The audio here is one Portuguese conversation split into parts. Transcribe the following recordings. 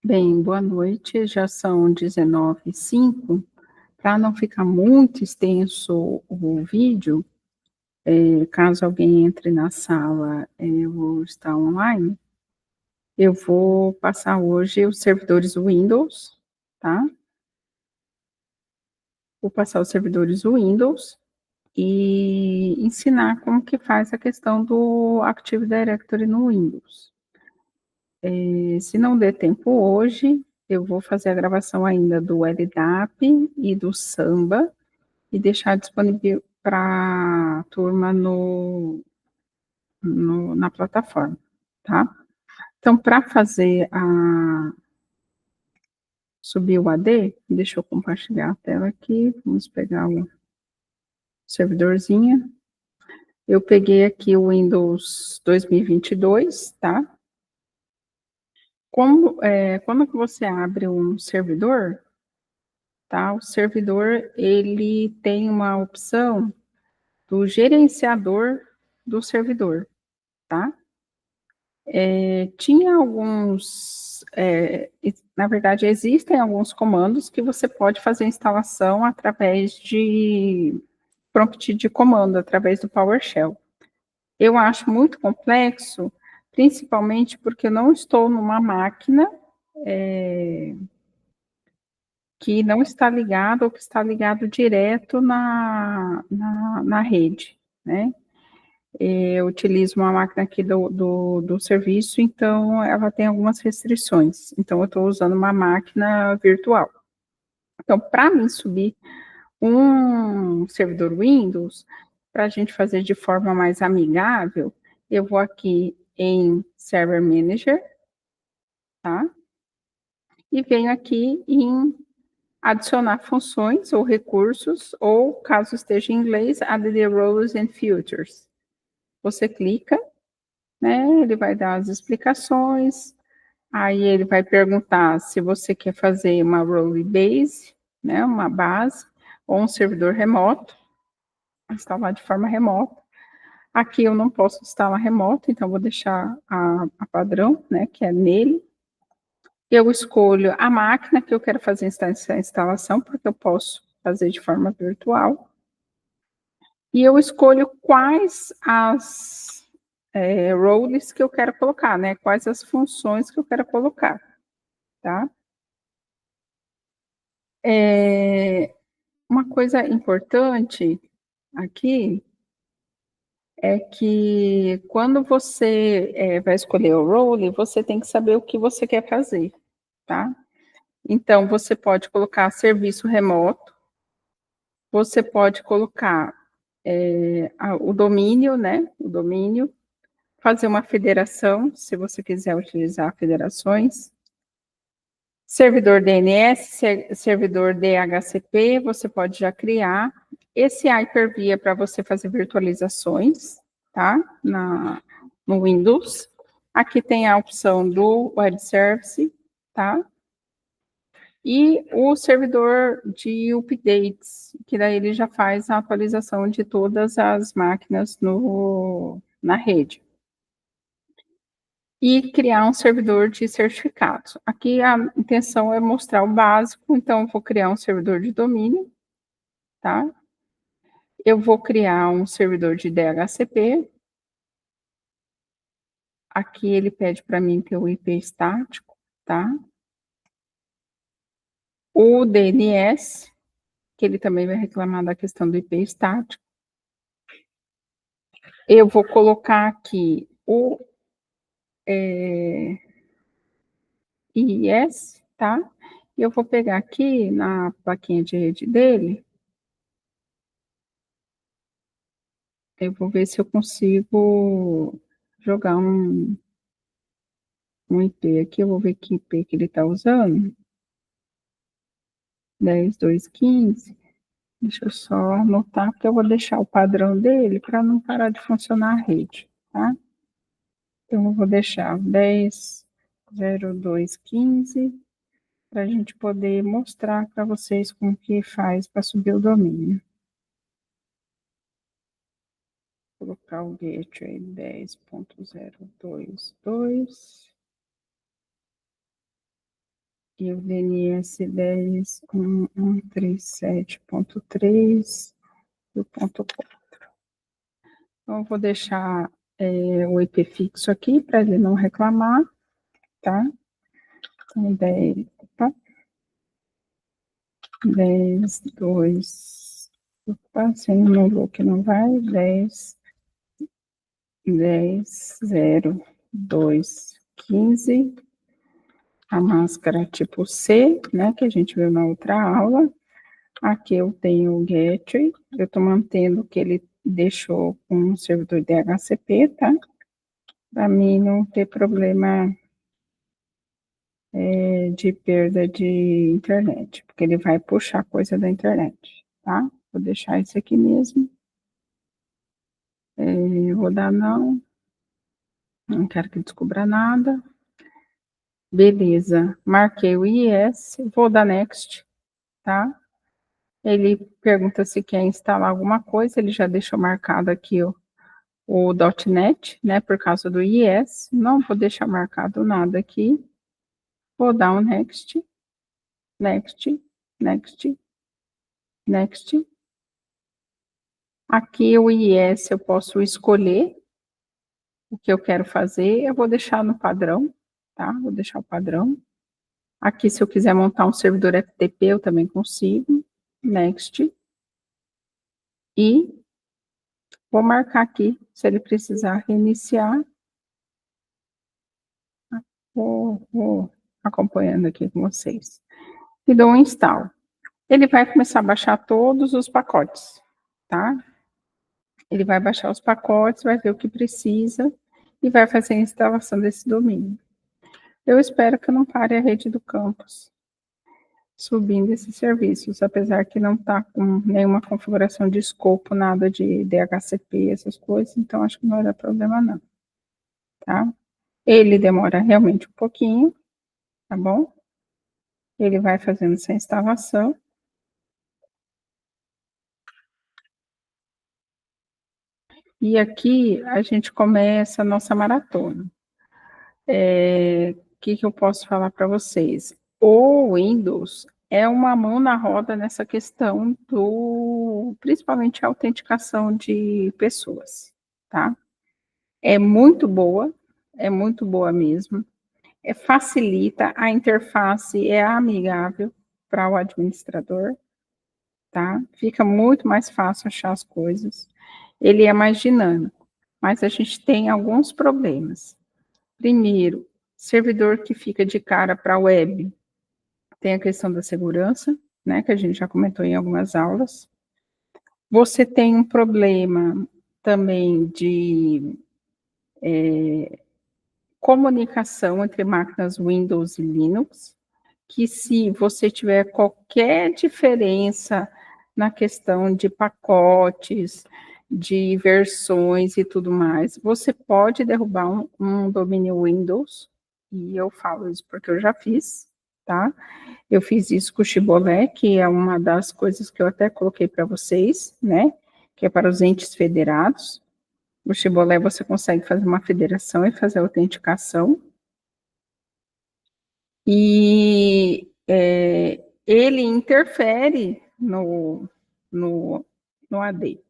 Bem, boa noite, já são 19h05. Para não ficar muito extenso o vídeo, caso alguém entre na sala, eu vou estar online, eu vou passar hoje os servidores Windows, tá? Vou passar os servidores Windows e ensinar como que faz a questão do Active Directory no Windows. Se não der tempo hoje, eu vou fazer a gravação ainda do LDAP e do Samba, e deixar disponível para a turma na plataforma, tá? Então, para fazer subir o AD, deixa eu compartilhar a tela aqui, vamos pegar o servidorzinho. Eu peguei aqui o Windows 2022, tá? Quando que você abre um servidor, tá? O servidor, ele tem uma opção do gerenciador do servidor, tá? Tinha alguns, na verdade, existem alguns comandos que você pode fazer instalação através de prompt de comando, através do PowerShell. Eu acho muito complexo, principalmente porque eu não estou numa máquina que não está ligada ou que está ligado direto na rede, né? Eu utilizo uma máquina aqui do serviço, então ela tem algumas restrições. Então, eu estou usando uma máquina virtual. Então, para mim subir um servidor Windows, para a gente fazer de forma mais amigável, eu vou aqui em Server Manager, tá? E venho aqui em adicionar funções ou recursos, ou caso esteja em inglês, add the roles and filters. Você clica, né? Ele vai dar as explicações, aí ele vai perguntar se você quer fazer uma role base, né? Uma base, ou um servidor remoto, instalar de forma remota. Aqui eu não posso instalar remoto, então vou deixar a padrão, né? Que é nele. Eu escolho a máquina que eu quero fazer essa instalação, porque eu posso fazer de forma virtual. E eu escolho quais as roles que eu quero colocar, né? Quais as funções que eu quero colocar, tá? Uma coisa importante aqui é que quando você vai escolher o role, você tem que saber o que você quer fazer, tá? Então, você pode colocar serviço remoto, você pode colocar o domínio, né? O domínio, fazer uma federação, se você quiser utilizar federações. Servidor DNS, servidor DHCP, você pode já criar. Esse Hyper-V é para você fazer virtualizações, tá? No Windows. Aqui tem a opção do Web Service, tá? E o servidor de updates, que daí ele já faz a atualização de todas as máquinas na rede. E criar um servidor de certificados. Aqui a intenção é mostrar o básico, então eu vou criar um servidor de domínio, tá? Eu vou criar um servidor de DHCP. Aqui ele pede para mim ter o IP estático, tá? O DNS, que ele também vai reclamar da questão do IP estático. Eu vou colocar aqui o IIS, tá? E eu vou pegar aqui na plaquinha de rede dele, eu vou ver se eu consigo jogar um IP aqui, eu vou ver que IP que ele está usando. 10.2.15. Deixa eu só anotar, porque eu vou deixar o padrão dele para não parar de funcionar a rede, tá? Então, eu vou deixar 10.02.15 para a gente poder mostrar para vocês como que faz para subir o domínio. Vou colocar o gateway 10.022. e o DNS 10.1.137.3 e o ponto .com. Então, eu vou deixar o IP fixo aqui para ele não reclamar, tá? Então, 10, opa, 10, 2, opa, se não vou que não vai, 10, 10, 0, 2, 15, a máscara tipo C, né, que a gente viu na outra aula. Aqui eu tenho o Gateway, eu estou mantendo o que ele deixou com o servidor DHCP, tá? Para mim não ter problema de perda de internet, porque ele vai puxar coisa da internet, tá? Vou deixar isso aqui mesmo. Vou dar não quero que descubra nada. Beleza, marquei o IS, vou dar next, tá? Ele pergunta se quer instalar alguma coisa, ele já deixou marcado aqui o .NET, né, por causa do IS, não vou deixar marcado nada aqui, vou dar um next, next, next, next. Aqui o IS eu posso escolher o que eu quero fazer, eu vou deixar no padrão, tá? Vou deixar o padrão. Aqui, se eu quiser montar um servidor FTP, eu também consigo. Next. E vou marcar aqui, se ele precisar reiniciar. Vou acompanhando aqui com vocês. E dou um install. Ele vai começar a baixar todos os pacotes, tá? Ele vai baixar os pacotes, vai ver o que precisa e vai fazer a instalação desse domínio. Eu espero que não pare a rede do campus subindo esses serviços, apesar que não está com nenhuma configuração de escopo, nada de DHCP, essas coisas, então acho que não vai dar problema não, tá? Ele demora realmente um pouquinho, tá bom? Ele vai fazendo essa instalação. E aqui a gente começa a nossa maratona. O que eu posso falar para vocês? O Windows é uma mão na roda nessa questão principalmente a autenticação de pessoas, tá? É muito boa mesmo. Facilita, a interface é amigável para o administrador, tá? Fica muito mais fácil achar as coisas. Ele é mais dinâmico, mas a gente tem alguns problemas. Primeiro, servidor que fica de cara para a web, tem a questão da segurança, né, que a gente já comentou em algumas aulas. Você tem um problema também de comunicação entre máquinas Windows e Linux, que se você tiver qualquer diferença na questão de pacotes, de versões e tudo mais, você pode derrubar um domínio Windows, e eu falo isso porque eu já fiz, tá? Eu fiz isso com o Chibolé, que é uma das coisas que eu até coloquei para vocês, né? Que é para os entes federados. O Chibolé você consegue fazer uma federação e fazer a autenticação. E ele interfere no AD,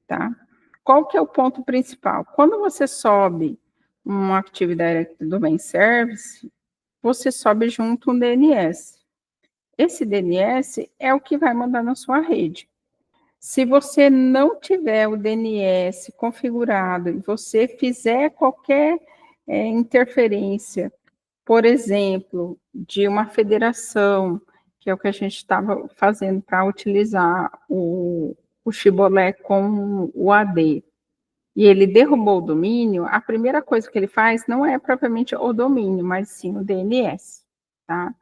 tá? Qual que é o ponto principal? Quando você sobe um Active Directory Domain Service, você sobe junto um DNS. Esse DNS é o que vai mandar na sua rede. Se você não tiver o DNS configurado e você fizer qualquer interferência, por exemplo, de uma federação, que é o que a gente estava fazendo para utilizar o Chibolé com o AD, e ele derrubou o domínio, a primeira coisa que ele faz não é propriamente o domínio, mas sim o DNS, tá?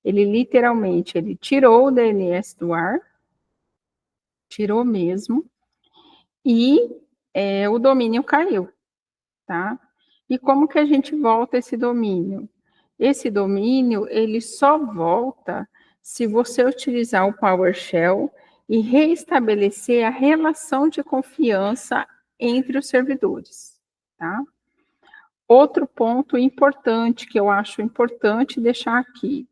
Ele literalmente, ele tirou o DNS do ar, tirou mesmo, e o domínio caiu, tá? E como que a gente volta esse domínio? Esse domínio, ele só volta se você utilizar o PowerShell e reestabelecer a relação de confiança entre os servidores, tá? Outro ponto importante, que eu acho importante deixar aqui,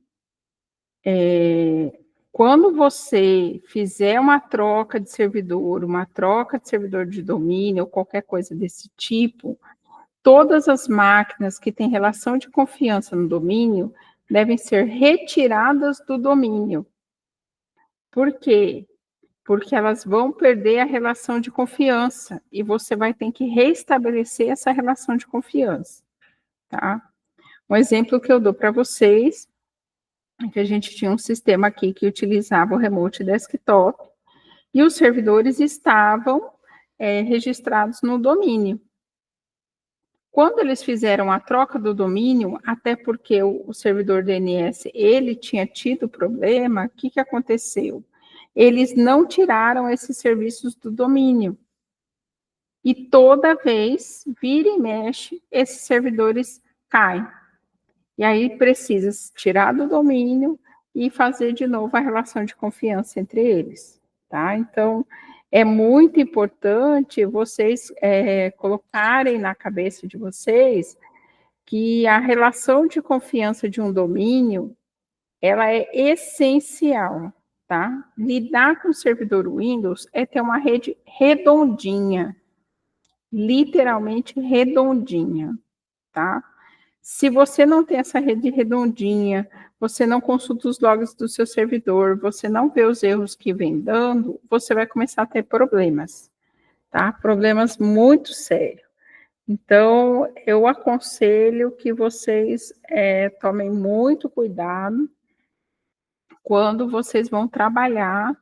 Quando você fizer uma troca de servidor de domínio, ou qualquer coisa desse tipo, todas as máquinas que têm relação de confiança no domínio devem ser retiradas do domínio. Por quê? Porque elas vão perder a relação de confiança e você vai ter que restabelecer essa relação de confiança, tá? Um exemplo que eu dou para vocês é que a gente tinha um sistema aqui que utilizava o remote desktop e os servidores estavam registrados no domínio. Quando eles fizeram a troca do domínio, até porque o servidor DNS ele tinha tido problema, o que aconteceu? Eles não tiraram esses serviços do domínio. E toda vez, vira e mexe, esses servidores caem. E aí precisa tirar do domínio e fazer de novo a relação de confiança entre eles, tá? Então, é muito importante vocês colocarem na cabeça de vocês que a relação de confiança de um domínio, ela é essencial, tá? Lidar com o servidor Windows é ter uma rede redondinha, literalmente redondinha, tá? Se você não tem essa rede redondinha, você não consulta os logs do seu servidor, você não vê os erros que vem dando, você vai começar a ter problemas, tá? Problemas muito sérios. Então, eu aconselho que vocês tomem muito cuidado quando vocês vão trabalhar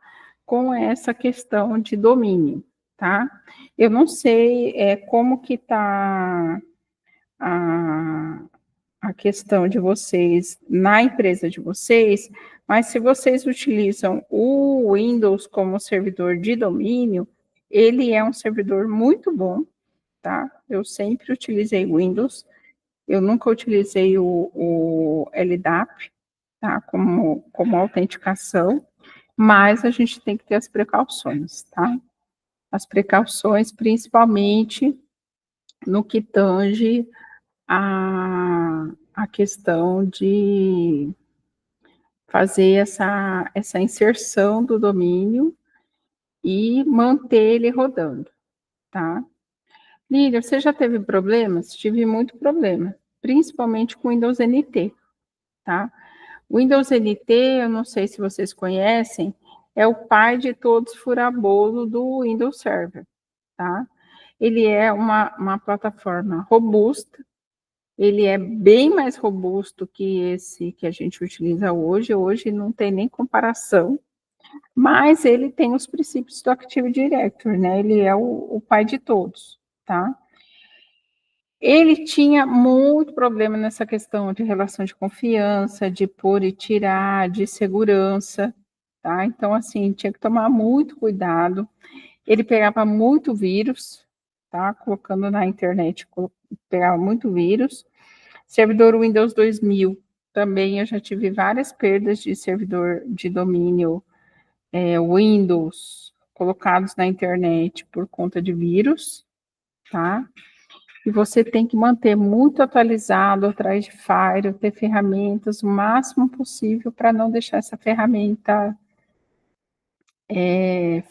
com essa questão de domínio, tá? Eu não sei como que está a questão de vocês na empresa de vocês, mas se vocês utilizam o Windows como servidor de domínio, ele é um servidor muito bom, tá? Eu sempre utilizei o Windows, eu nunca utilizei o LDAP, tá? Como autenticação, mas a gente tem que ter as precauções, tá? As precauções, principalmente no que tange a questão de fazer essa inserção do domínio e manter ele rodando, tá? Lília, você já teve problemas? Tive muito problema, principalmente com Windows NT, tá? O Windows NT, eu não sei se vocês conhecem, é o pai de todos furabolo do Windows Server, tá? Ele é uma plataforma robusta, ele é bem mais robusto que esse que a gente utiliza hoje. Hoje não tem nem comparação, mas ele tem os princípios do Active Directory, né? Ele é o pai de todos, tá? Ele tinha muito problema nessa questão de relação de confiança, de pôr e tirar, de segurança, tá? Então, assim, tinha que tomar muito cuidado. Ele pegava muito vírus, tá? Colocando na internet, pegava muito vírus. Servidor Windows 2000, também eu já tive várias perdas de servidor de domínio Windows colocados na internet por conta de vírus, tá? E você tem que manter muito atualizado atrás de Fire, ter ferramentas o máximo possível para não deixar essa ferramenta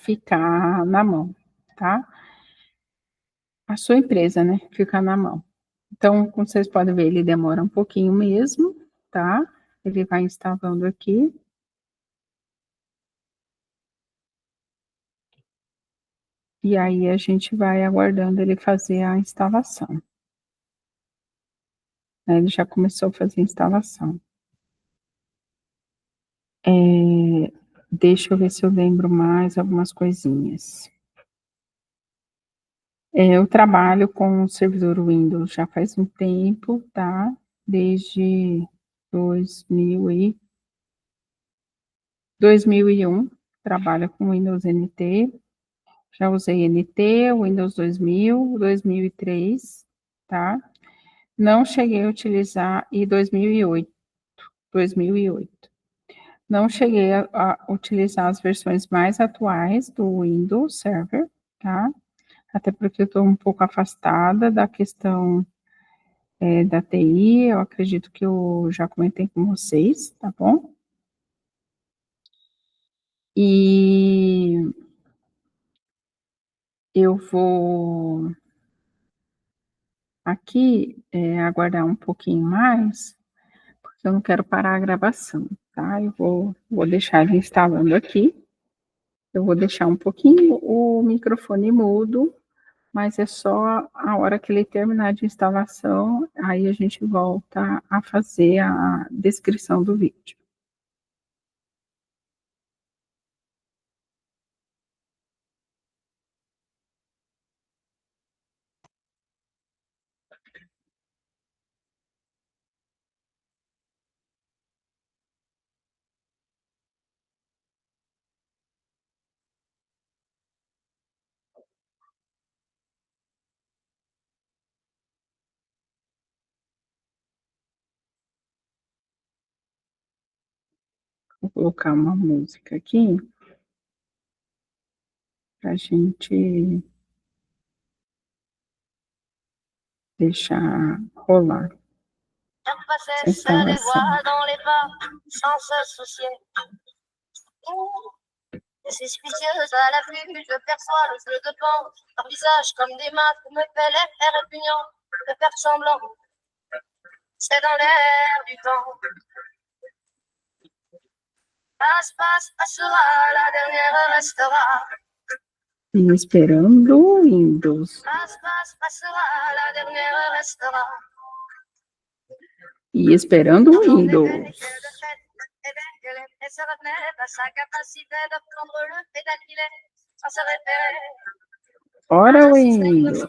ficar na mão, tá? A sua empresa, né? Ficar na mão. Então, como vocês podem ver, ele demora um pouquinho mesmo, tá? Ele vai instalando aqui. E aí a gente vai aguardando ele fazer a instalação. Ele já começou a fazer a instalação. Deixa eu ver se eu lembro mais algumas coisinhas. Eu trabalho com o servidor Windows já faz um tempo, tá? Desde 2001, trabalho com Windows NT. Já usei NT, Windows 2000, 2003, tá? Não cheguei a utilizar, e 2008. Não cheguei a utilizar as versões mais atuais do Windows Server, tá? Até porque eu estou um pouco afastada da questão da TI, eu acredito que eu já comentei com vocês, tá bom? E eu vou aqui, aguardar um pouquinho mais, porque eu não quero parar a gravação, tá? Eu vou deixar ele instalando aqui. Eu vou deixar um pouquinho o microfone mudo, mas é só a hora que ele terminar de instalação, aí a gente volta a fazer a descrição do vídeo. Vou colocar uma música aqui para a gente deixar rolar essa instalação. Suspicieuse à la vue, je perçois le jeu de pan. Leur visage comme des masques me fait l'air répugnant de faire semblant. C'est dans l'air du temps. Passe, passe, passera, la dernière restera. E esperando o Windows. Passe, passe, passera, la dernière restera. E esperando o Windows. Ora, Windows.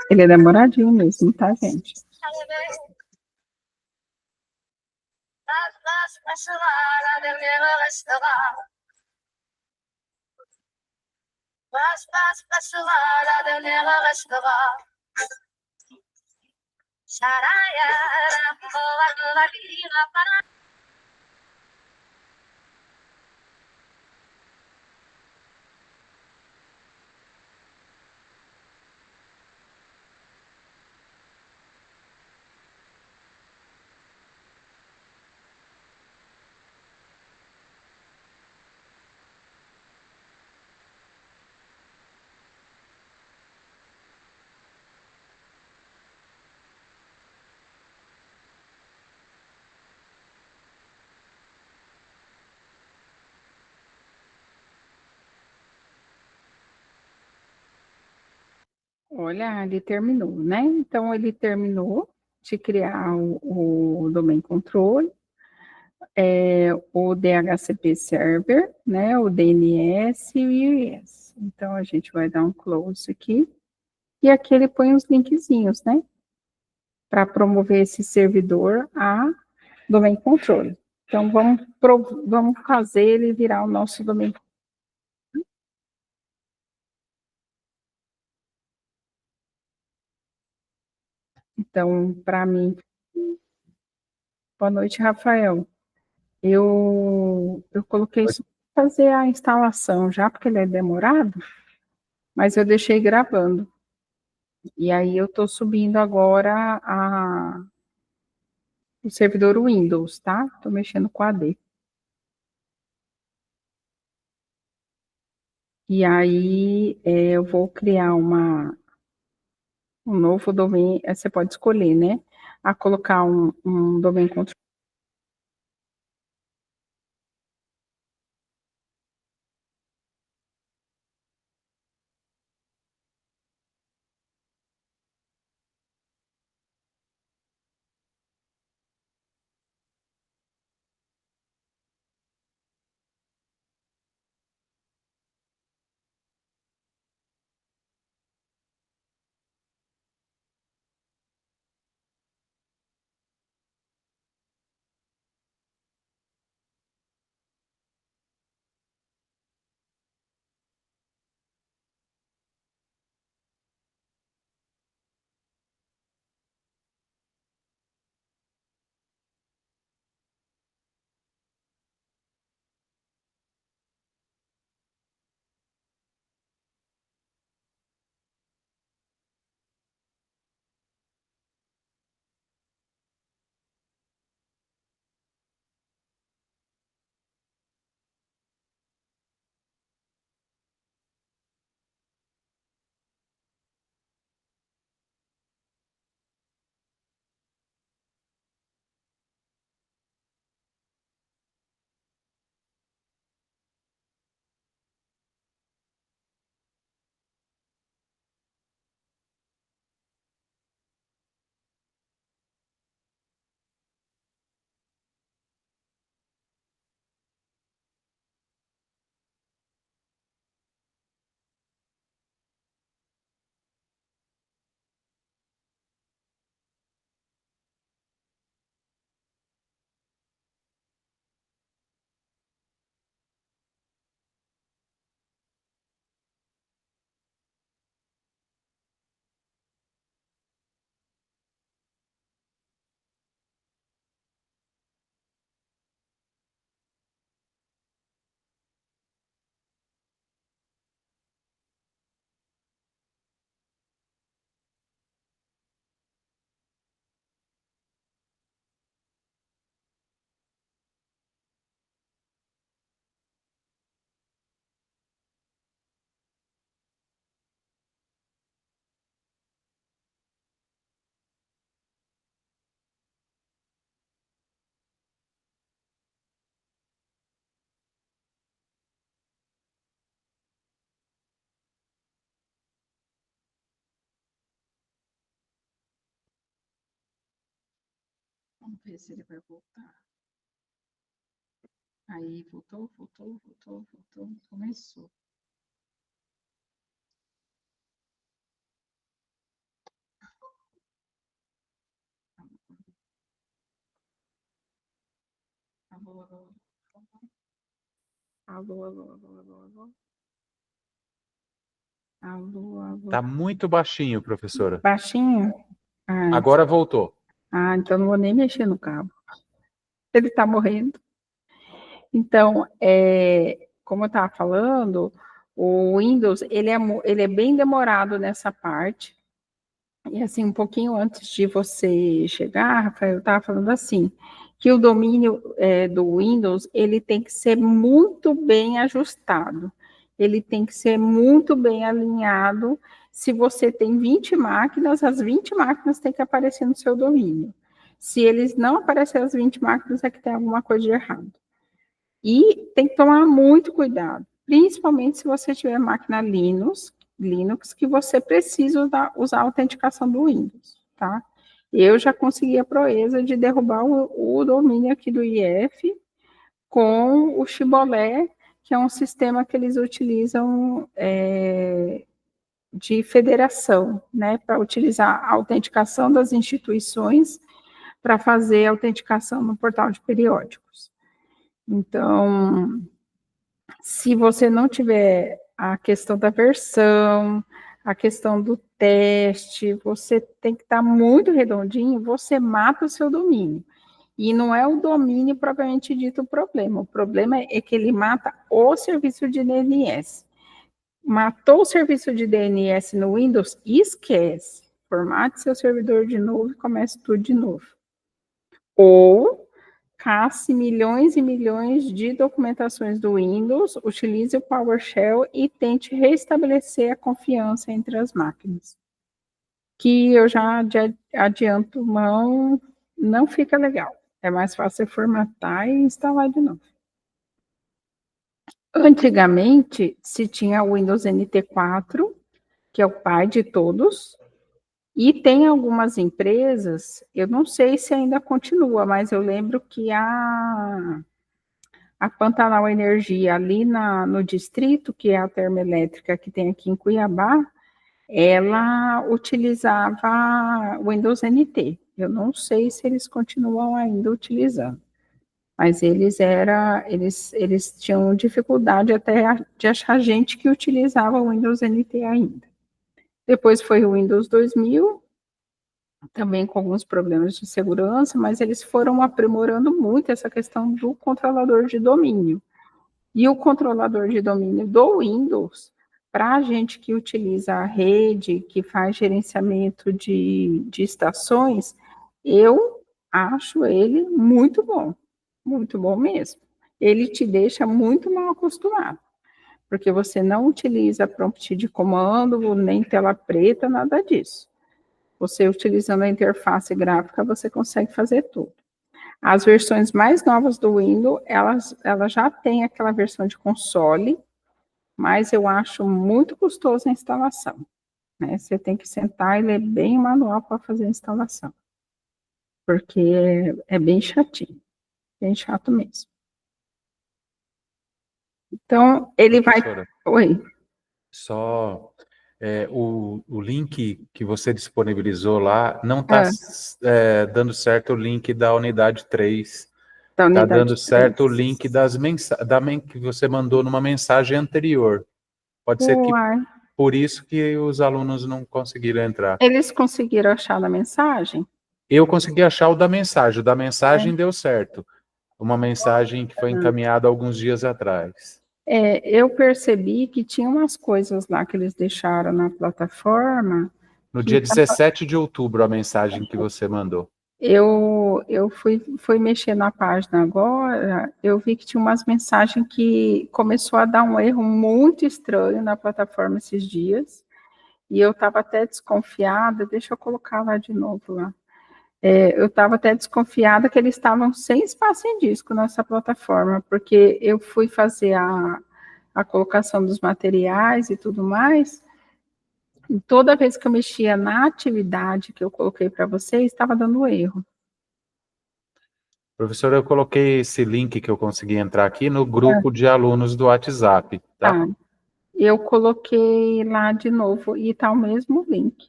Ele é demoradinho mesmo, tá, gente? Passe, passe, passera, la dernière restera. Charaya, olha, ele terminou, né? Então, ele terminou de criar o domain control, o DHCP server, né? O DNS e o IIS. Então, a gente vai dar um close aqui. E aqui ele põe os linkzinhos, né? Para promover esse servidor a domain control. Então, vamos fazer ele virar o nosso domain control. Então, para mim, boa noite, Rafael. Eu coloquei isso para fazer a instalação já, porque ele é demorado, mas eu deixei gravando. E aí eu estou subindo agora o servidor Windows, tá? Estou mexendo com a AD. E aí eu vou criar um novo domain, você pode escolher, né? A colocar um domain controller. Vamos ver se ele vai voltar. Aí, voltou, começou. Alô, alô. Alô, alô, alô, alô, alô. Alô, alô. Tá muito baixinho, professora. Baixinho? Agora voltou. Então não vou nem mexer no cabo. Ele tá morrendo. Então, como eu estava falando, o Windows, ele é bem demorado nessa parte. E assim, um pouquinho antes de você chegar, Rafael, eu estava falando assim, que o domínio do Windows, ele tem que ser muito bem ajustado. Ele tem que ser muito bem alinhado. Se você tem 20 máquinas, as 20 máquinas têm que aparecer no seu domínio. Se eles não aparecerem as 20 máquinas, é que tem alguma coisa de errado. E tem que tomar muito cuidado, principalmente se você tiver máquina Linux que você precisa usar a autenticação do Windows, tá? Eu já consegui a proeza de derrubar o domínio aqui do IF com o Chibolé, que é um sistema que eles utilizam de federação, né, para utilizar a autenticação das instituições para fazer a autenticação no portal de periódicos. Então, se você não tiver a questão da versão, a questão do teste, você tem que estar muito redondinho, você mata o seu domínio. E não é o domínio propriamente dito o problema é que ele mata o serviço de DNS. Matou o serviço de DNS no Windows, esquece. Formate seu servidor de novo e comece tudo de novo. Ou casse milhões e milhões de documentações do Windows, utilize o PowerShell e tente restabelecer a confiança entre as máquinas. Que eu já adianto mão, não fica legal. É mais fácil formatar e instalar de novo. Antigamente, se tinha o Windows NT4, que é o pai de todos, e tem algumas empresas, eu não sei se ainda continua, mas eu lembro que a Pantanal Energia, ali no distrito, que é a termoelétrica que tem aqui em Cuiabá, ela utilizava o Windows NT. Eu não sei se eles continuam ainda utilizando, mas eles tinham dificuldade até de achar gente que utilizava o Windows NT ainda. Depois foi o Windows 2000, também com alguns problemas de segurança, mas eles foram aprimorando muito essa questão do controlador de domínio. E o controlador de domínio do Windows, para a gente que utiliza a rede, que faz gerenciamento de estações, eu acho ele muito bom mesmo. Ele te deixa muito mal acostumado, porque você não utiliza prompt de comando, nem tela preta, nada disso. Você utilizando a interface gráfica, você consegue fazer tudo. As versões mais novas do Windows, elas já têm aquela versão de console, mas eu acho muito custoso a instalação. Né? Você tem que sentar e ler bem o manual para fazer a instalação. Porque é bem chatinho, bem chato mesmo. Então, ele vai... Oi. Só o link que você disponibilizou lá não está dando certo o link da unidade 3. Está dando certo o link que você mandou numa mensagem anterior. Pode ser que por isso que os alunos não conseguiram entrar. Eles conseguiram achar na mensagem? Eu consegui achar o da mensagem deu certo. Uma mensagem que foi encaminhada alguns dias atrás. Eu percebi que tinha umas coisas lá que eles deixaram na plataforma. No dia 17 de outubro, a mensagem que você mandou. Eu fui mexer na página agora, eu vi que tinha umas mensagens que começou a dar um erro muito estranho na plataforma esses dias, e eu estava até desconfiada, deixa eu colocar lá de novo lá. Eu estava até desconfiada que eles estavam sem espaço em disco nessa plataforma, porque eu fui fazer a colocação dos materiais e tudo mais, e toda vez que eu mexia na atividade que eu coloquei para vocês, estava dando erro. Professor, eu coloquei esse link que eu consegui entrar aqui no grupo de alunos do WhatsApp, tá? Eu coloquei lá de novo e tá o mesmo link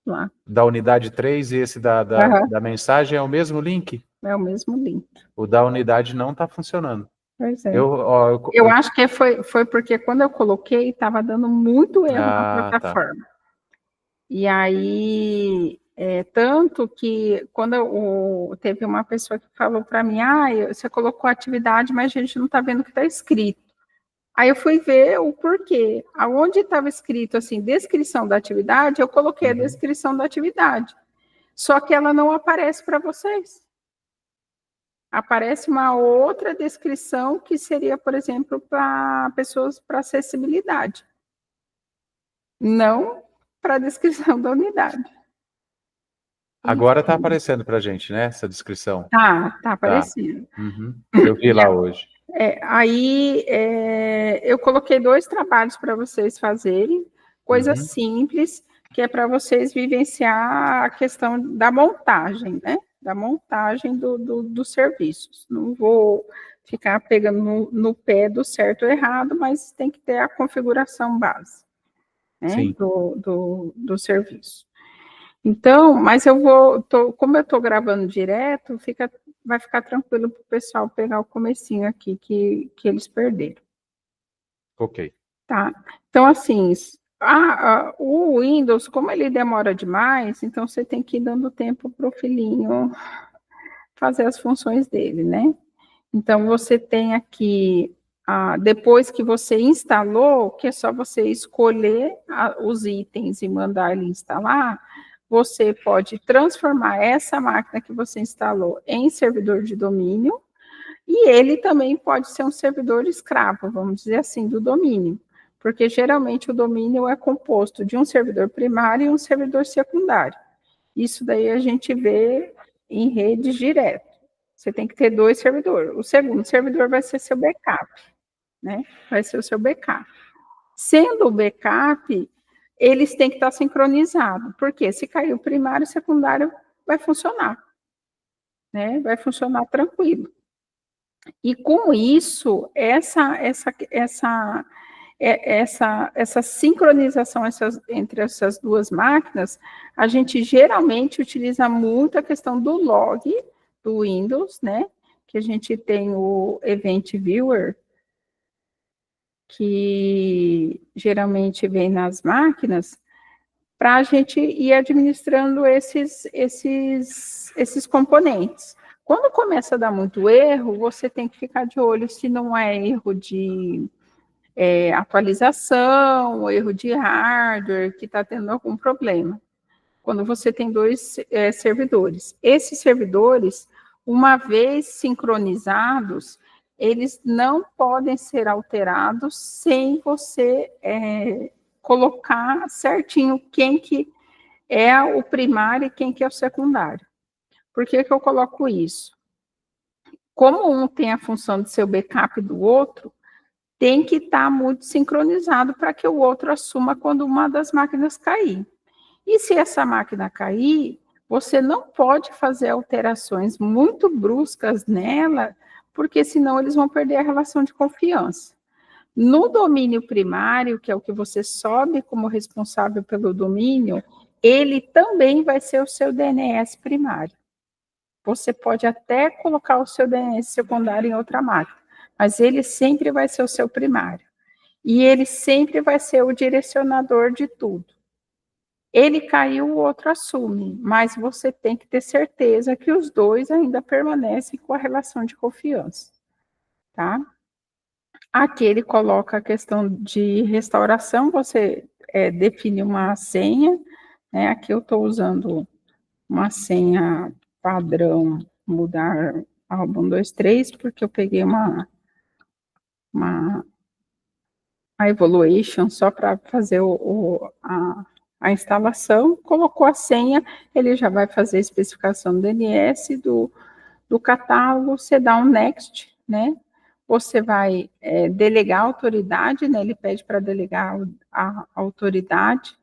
lá. Da unidade 3 e esse da mensagem é o mesmo link? É o mesmo link. O da unidade não está funcionando. Pois é. Eu acho que foi porque quando eu coloquei, estava dando muito erro na plataforma. Tá. E aí, tanto que quando teve uma pessoa que falou para mim, você colocou atividade, mas a gente não está vendo o que está escrito. Aí eu fui ver o porquê. Aonde estava escrito assim, descrição da atividade, eu coloquei a descrição da atividade. Só que ela não aparece para vocês. Aparece uma outra descrição que seria, por exemplo, para pessoas para acessibilidade. Não para a descrição da unidade. Agora está aparecendo para a gente, né, essa descrição. Tá aparecendo. Eu vi lá hoje. Aí eu coloquei 2 trabalhos para vocês fazerem, coisas simples, que é para vocês vivenciar a questão da montagem, né? Da montagem dos serviços. Não vou ficar pegando no pé do certo ou errado, mas tem que ter a configuração base, né? Do serviço. Então, mas como eu estou gravando direto, vai ficar tranquilo para o pessoal pegar o comecinho aqui que eles perderam. Ok. Tá. Então, assim, o Windows, como ele demora demais, então você tem que ir dando tempo para o filhinho fazer as funções dele, né? Então, você tem aqui, depois que você instalou, que é só você escolher os itens e mandar ele instalar, você pode transformar essa máquina que você instalou em servidor de domínio, e ele também pode ser um servidor escravo, vamos dizer assim, do domínio, porque geralmente o domínio é composto de um servidor primário e um servidor secundário. Isso daí a gente vê em redes direto. Você tem que ter 2 servidores. O segundo servidor vai ser seu backup, né? Vai ser o seu backup. Sendo o backup, eles têm que estar sincronizados, porque se cair o primário, o secundário vai funcionar, né? Vai funcionar tranquilo. E com isso, essa sincronização entre essas 2 máquinas, a gente geralmente utiliza muito a questão do log do Windows, né? Que a gente tem o Event Viewer, que geralmente vem nas máquinas, para a gente ir administrando esses componentes. Quando começa a dar muito erro, você tem que ficar de olho se não é erro de atualização, erro de hardware, que está tendo algum problema. Quando você tem 2 servidores. Esses servidores, uma vez sincronizados, eles não podem ser alterados sem você colocar certinho quem que é o primário e quem que é o secundário. Por que eu coloco isso? Como um tem a função de ser o backup do outro, tem que estar muito sincronizado para que o outro assuma quando uma das máquinas cair. E se essa máquina cair, você não pode fazer alterações muito bruscas nela, porque senão eles vão perder a relação de confiança. No domínio primário, que é o que você sobe como responsável pelo domínio, ele também vai ser o seu DNS primário. Você pode até colocar o seu DNS secundário em outra máquina, mas ele sempre vai ser o seu primário. E ele sempre vai ser o direcionador de tudo. Ele caiu, o outro assume, mas você tem que ter certeza que os 2 ainda permanecem com a relação de confiança, tá? Aqui ele coloca a questão de restauração, você define uma senha, né? Aqui eu estou usando uma senha padrão, mudar álbum 23, porque eu peguei uma evaluation só para fazer a instalação, colocou a senha, ele já vai fazer a especificação do DNS, do catálogo, você dá um next, né? Você vai delegar a autoridade, né? Ele pede para delegar a autoridade.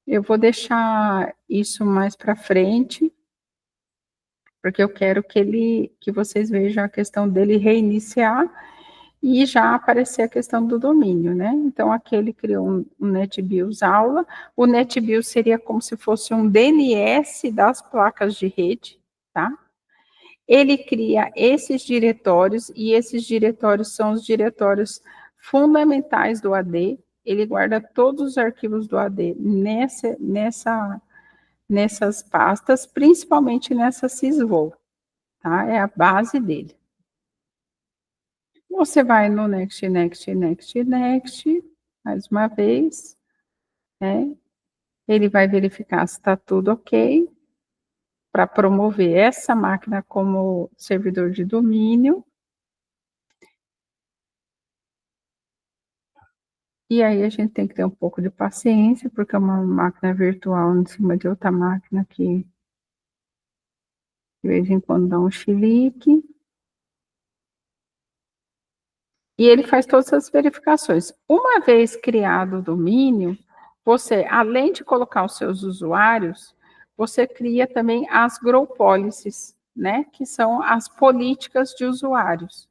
Eu vou deixar isso mais para frente, porque eu quero que vocês vejam a questão dele reiniciar e já aparecer a questão do domínio, né? Então, aqui ele criou um NetBIOS aula. O NetBIOS seria como se fosse um DNS das placas de rede, tá? Ele cria esses diretórios, e esses diretórios são os diretórios fundamentais do AD. Ele guarda todos os arquivos do AD nessas pastas, principalmente nessa sysvol, tá? É a base dele. Você vai no Next, Next, Next, Next, mais uma vez, né? Ele vai verificar se está tudo ok, para promover essa máquina como servidor de domínio. E aí a gente tem que ter um pouco de paciência, porque é uma máquina virtual em cima de outra máquina que de vez em quando dá um chilique. E ele faz todas as verificações. Uma vez criado o domínio, você, além de colocar os seus usuários, você cria também as grow policies, né? Que são as políticas de usuários.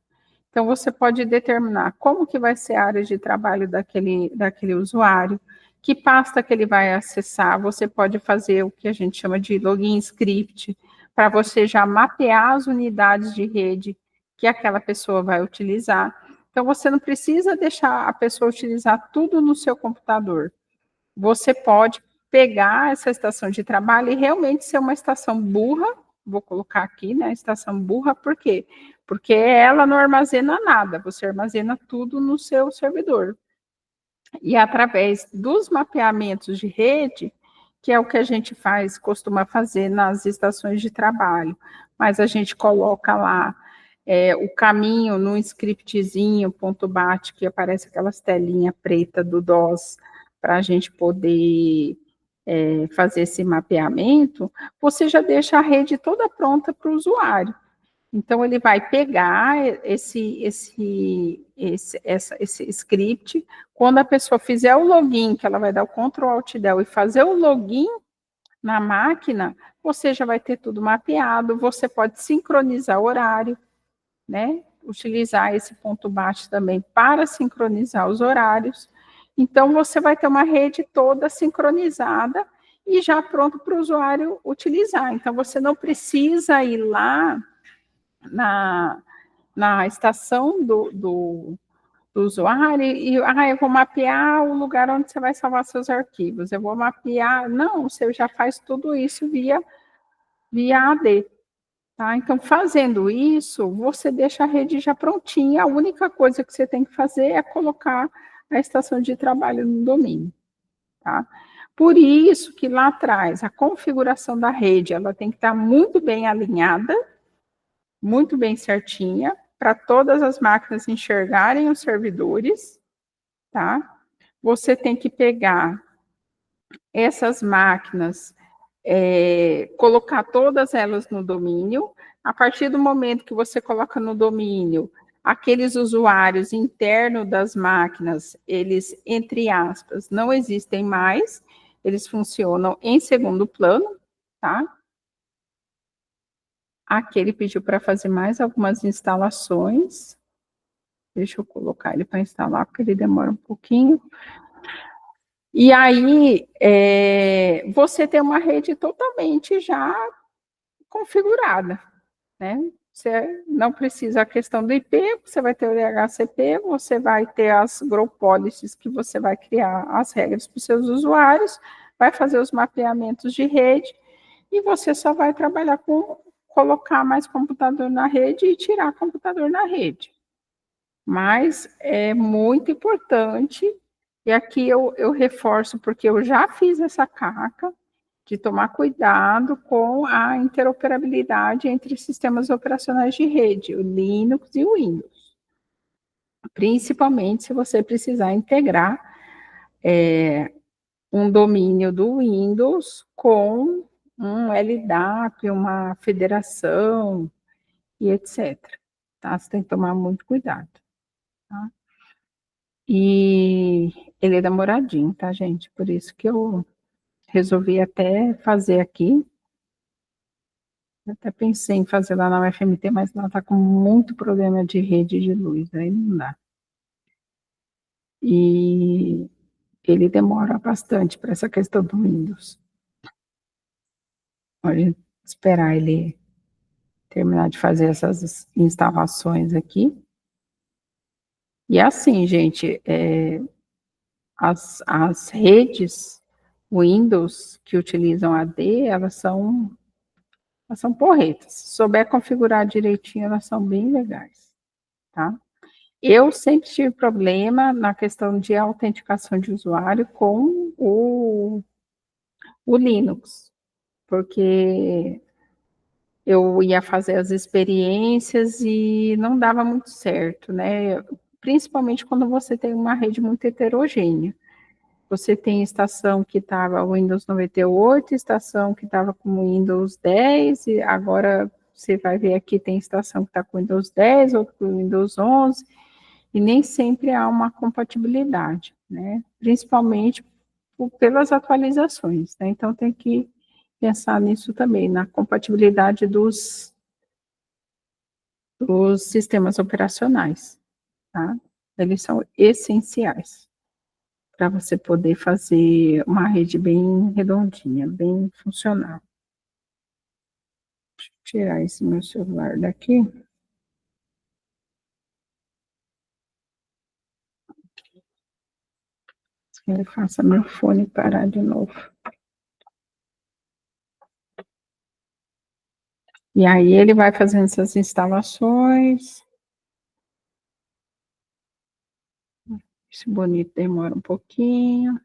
Então, você pode determinar como que vai ser a área de trabalho daquele usuário, que pasta que ele vai acessar. Você pode fazer o que a gente chama de login script, para você já mapear as unidades de rede que aquela pessoa vai utilizar. Então, você não precisa deixar a pessoa utilizar tudo no seu computador. Você pode pegar essa estação de trabalho e realmente ser uma estação burra, vou colocar aqui, né, estação burra, por quê? Porque ela não armazena nada, você armazena tudo no seu servidor. E através dos mapeamentos de rede, que é o que a gente faz, costuma fazer nas estações de trabalho, mas a gente coloca lá o caminho num scriptzinho, ponto .bat, que aparece aquelas telinhas preta do DOS, para a gente poder fazer esse mapeamento, você já deixa a rede toda pronta para o usuário. Então, ele vai pegar esse script, quando a pessoa fizer o login, que ela vai dar o Ctrl Alt Del e fazer o login na máquina, você já vai ter tudo mapeado, você pode sincronizar o horário, né? Utilizar esse ponto .bat também para sincronizar os horários. Então, você vai ter uma rede toda sincronizada e já pronto para o usuário utilizar. Então, você não precisa ir lá na estação do usuário e eu vou mapear o lugar onde você vai salvar seus arquivos, eu vou mapear. Não, você já faz tudo isso via AD. Tá? Então, fazendo isso, você deixa a rede já prontinha, a única coisa que você tem que fazer é colocar a estação de trabalho no domínio. Tá? Por isso que lá atrás, a configuração da rede, ela tem que estar muito bem alinhada, muito bem certinha, para todas as máquinas enxergarem os servidores, tá? Você tem que pegar essas máquinas, colocar todas elas no domínio. A partir do momento que você coloca no domínio, aqueles usuários internos das máquinas, eles, entre aspas, não existem mais, eles funcionam em segundo plano, tá? Aqui ele pediu para fazer mais algumas instalações. Deixa eu colocar ele para instalar, porque ele demora um pouquinho. E aí, você tem uma rede totalmente já configurada, né? Você não precisa a questão do IP, você vai ter o DHCP, você vai ter as grow policies que você vai criar as regras para os seus usuários, vai fazer os mapeamentos de rede, e você só vai trabalhar com colocar mais computador na rede e tirar computador na rede. Mas é muito importante, e aqui eu reforço, porque eu já fiz essa caca, de tomar cuidado com a interoperabilidade entre sistemas operacionais de rede, o Linux e o Windows. Principalmente se você precisar integrar um domínio do Windows com um LDAP, uma federação e etc. Tá? Você tem que tomar muito cuidado. Tá? E ele é demoradinho, tá, gente? Por isso que eu resolvi até fazer aqui. Eu até pensei em fazer lá na UFMT, mas lá está com muito problema de rede de luz, aí não dá. E ele demora bastante para essa questão do Windows. Pode esperar ele terminar de fazer essas instalações aqui. E assim, gente, as redes Windows que utilizam AD, elas são porretas. Se souber configurar direitinho, elas são bem legais, tá? Eu sempre tive problema na questão de autenticação de usuário com o Linux, porque eu ia fazer as experiências e não dava muito certo, né? Principalmente quando você tem uma rede muito heterogênea. Você tem estação que estava Windows 98, estação que estava com Windows 10, e agora você vai ver aqui, tem estação que está com Windows 10, outra com Windows 11, e nem sempre há uma compatibilidade, né? Principalmente pelas atualizações, né? Então tem que pensar nisso também, na compatibilidade dos sistemas operacionais, tá? Eles são essenciais para você poder fazer uma rede bem redondinha, bem funcional. Deixa eu tirar esse meu celular daqui. Ele faça meu fone parar de novo. E aí ele vai fazendo essas instalações. Esse bonito demora um pouquinho.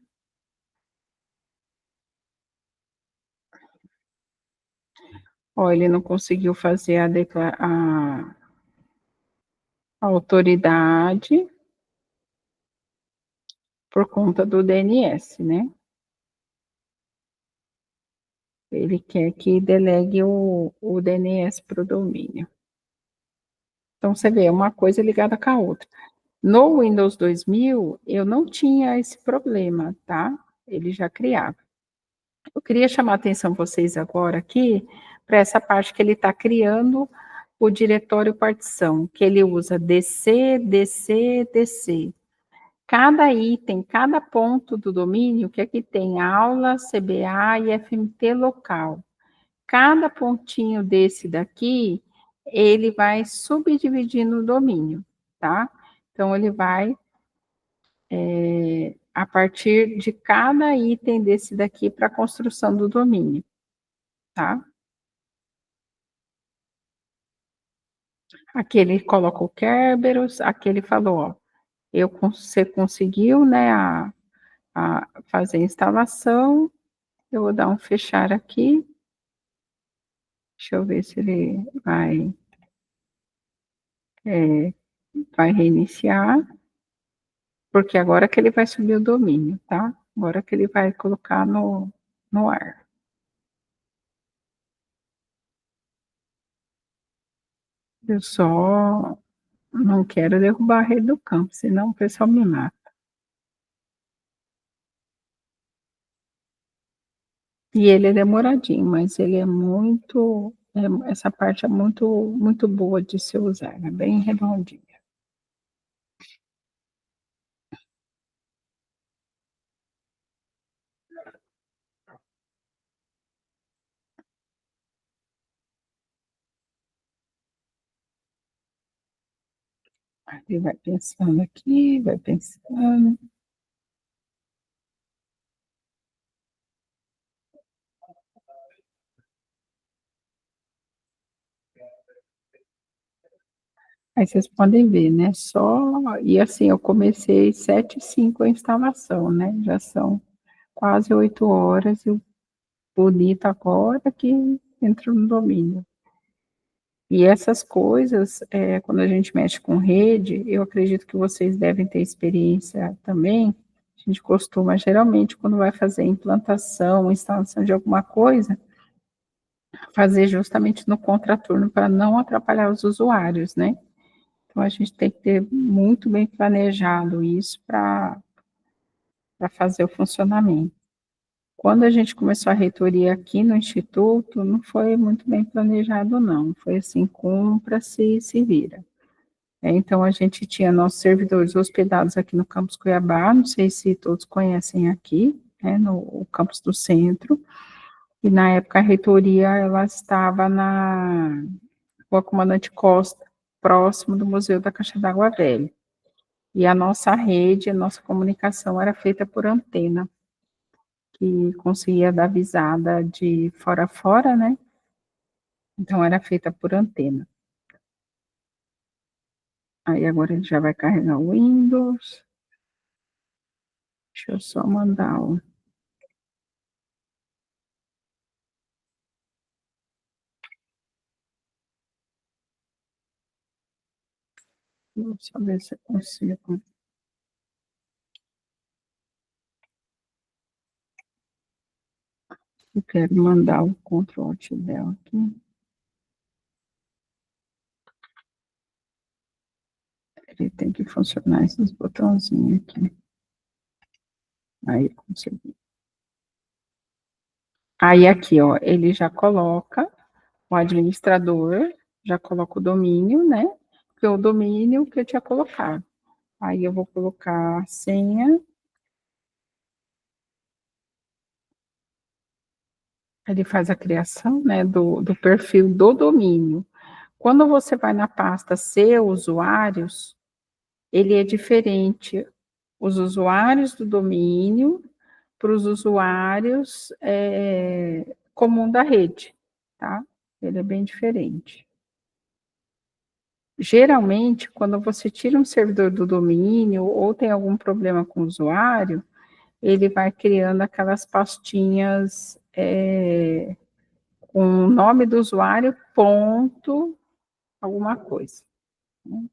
Ó, ele não conseguiu fazer a autoridade por conta do DNS, né? Ele quer que delegue o DNS para o domínio. Então, você vê, uma coisa ligada com a outra. No Windows 2000, eu não tinha esse problema, tá? Ele já criava. Eu queria chamar a atenção de vocês agora aqui para essa parte que ele está criando o diretório partição, que ele usa DC, DC, DC. Cada item, cada ponto do domínio, que aqui tem aula, CBA e FMT local. Cada pontinho desse daqui, ele vai subdividindo o domínio, tá? Então, ele vai, a partir de cada item desse daqui para a construção do domínio, tá? Aqui ele coloca o Kerberos, aqui ele falou, ó, você conseguiu, né, a fazer a instalação, eu vou dar um fechar aqui, deixa eu ver se ele vai reiniciar, porque agora que ele vai subir o domínio, tá? Agora que ele vai colocar no ar. Eu só não quero derrubar a rede do campo, senão o pessoal me mata. E ele é demoradinho, mas ele é muito, essa parte é muito, muito boa de se usar, é bem redondinha. Ele vai pensando aqui, vai pensando. Aí vocês podem ver, né? E assim, eu comecei 7h05 a instalação, né? Já são quase 8 horas e o bonito agora que entra no domínio. E essas coisas, quando a gente mexe com rede, eu acredito que vocês devem ter experiência também. A gente costuma, geralmente, quando vai fazer implantação, instalação de alguma coisa, fazer justamente no contraturno para não atrapalhar os usuários, né? Então, a gente tem que ter muito bem planejado isso para fazer o funcionamento. Quando a gente começou a reitoria aqui no Instituto, não foi muito bem planejado, não. Foi assim, cumpra-se, se vira. Então, a gente tinha nossos servidores hospedados aqui no campus Cuiabá, não sei se todos conhecem aqui, no campus do centro, e na época a reitoria, ela estava na Rua Comandante Costa, próximo do Museu da Caixa d'Água Velha. E a nossa rede, a nossa comunicação era feita por antena, que conseguia dar visada de fora a fora, né? Então, era feita por antena. Aí, agora ele já vai carregar o Windows. Deixa eu só mandar o... Deixa eu ver se eu consigo. Eu quero mandar o Ctrl Alt Del aqui. Ele tem que funcionar esses botãozinhos aqui. Aí, consegui. Aí, aqui, ó, ele já coloca o administrador, já coloca o domínio, né? Que é o domínio que eu tinha colocado. Aí, eu vou colocar a senha. Ele faz a criação, né, do perfil do domínio. Quando você vai na pasta ser usuários, ele é diferente. Os usuários do domínio para os usuários comum da rede, tá? Ele é bem diferente. Geralmente, quando você tira um servidor do domínio ou tem algum problema com o usuário, ele vai criando aquelas pastinhas com o nome do usuário, ponto, alguma coisa. Né?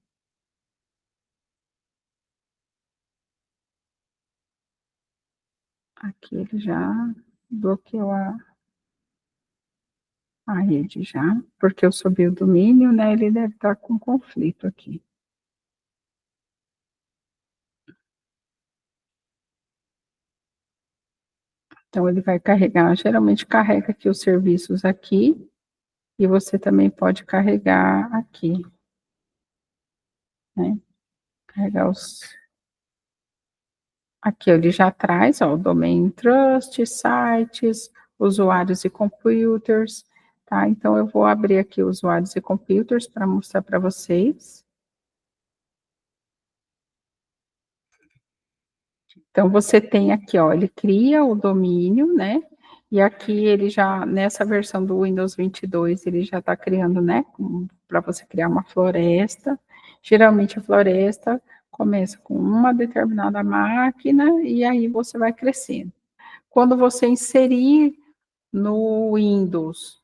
Aqui ele já bloqueou a rede já, porque eu subi o domínio, né? Ele deve estar com conflito aqui. Então, ele vai carregar, geralmente carrega aqui os serviços aqui, e você também pode carregar aqui, né? Carregar os... Aqui ele já traz, ó, o Domain Trust, sites, usuários e computers, tá? Então, eu vou abrir aqui usuários e computers para mostrar para vocês. Então, você tem aqui, ó, ele cria o domínio, né? E aqui ele já, nessa versão do Windows 22, ele já está criando, né? Para você criar uma floresta. Geralmente a floresta começa com uma determinada máquina e aí você vai crescendo. Quando você inserir no Windows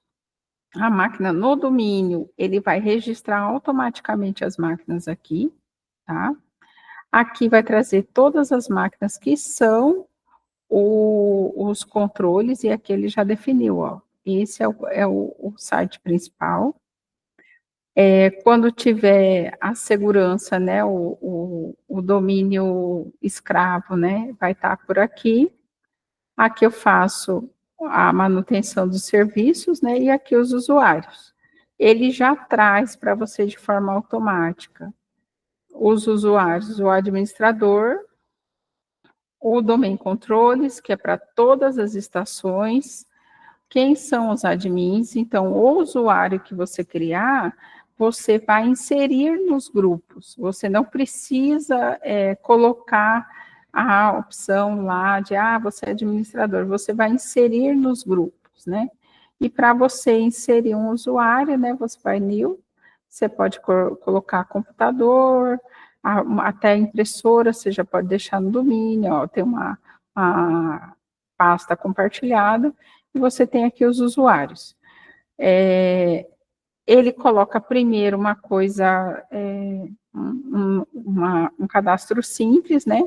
a máquina no domínio, ele vai registrar automaticamente as máquinas aqui, tá? Aqui vai trazer todas as máquinas que são os controles, e aqui ele já definiu, ó. Esse é o site principal. Quando tiver a segurança, né, o domínio escravo, né, vai estar por aqui. Aqui eu faço a manutenção dos serviços, né, e aqui os usuários. Ele já traz para você de forma automática os usuários, o administrador, o domain controles, que é para todas as estações, quem são os admins, então o usuário que você criar, você vai inserir nos grupos, você não precisa colocar a opção lá de, você é administrador, você vai inserir nos grupos, né? E para você inserir um usuário, né, você vai new, você pode colocar computador, até impressora, você já pode deixar no domínio, ó, tem uma pasta compartilhada, e você tem aqui os usuários. Ele coloca primeiro uma coisa, um cadastro simples, né?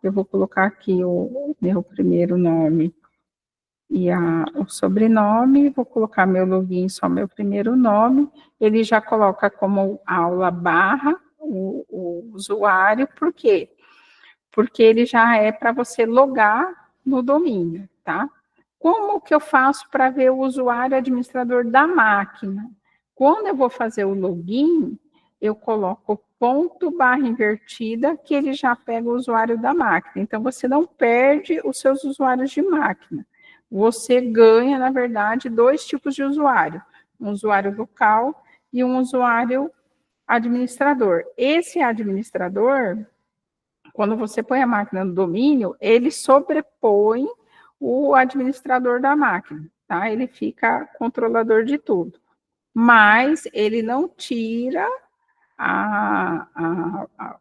Eu vou colocar aqui o meu primeiro nome e o sobrenome, vou colocar meu login, só meu primeiro nome, ele já coloca como aula barra o usuário, por quê? Porque ele já é para você logar no domínio, tá? Como que eu faço para ver o usuário administrador da máquina? Quando eu vou fazer o login, eu coloco ponto barra invertida, que ele já pega o usuário da máquina. Então, você não perde os seus usuários de máquina. Você ganha, na verdade, 2 tipos de usuário. Um usuário local e um usuário administrador. Esse administrador, quando você põe a máquina no domínio, ele sobrepõe o administrador da máquina, tá? Ele fica controlador de tudo. Mas ele não tira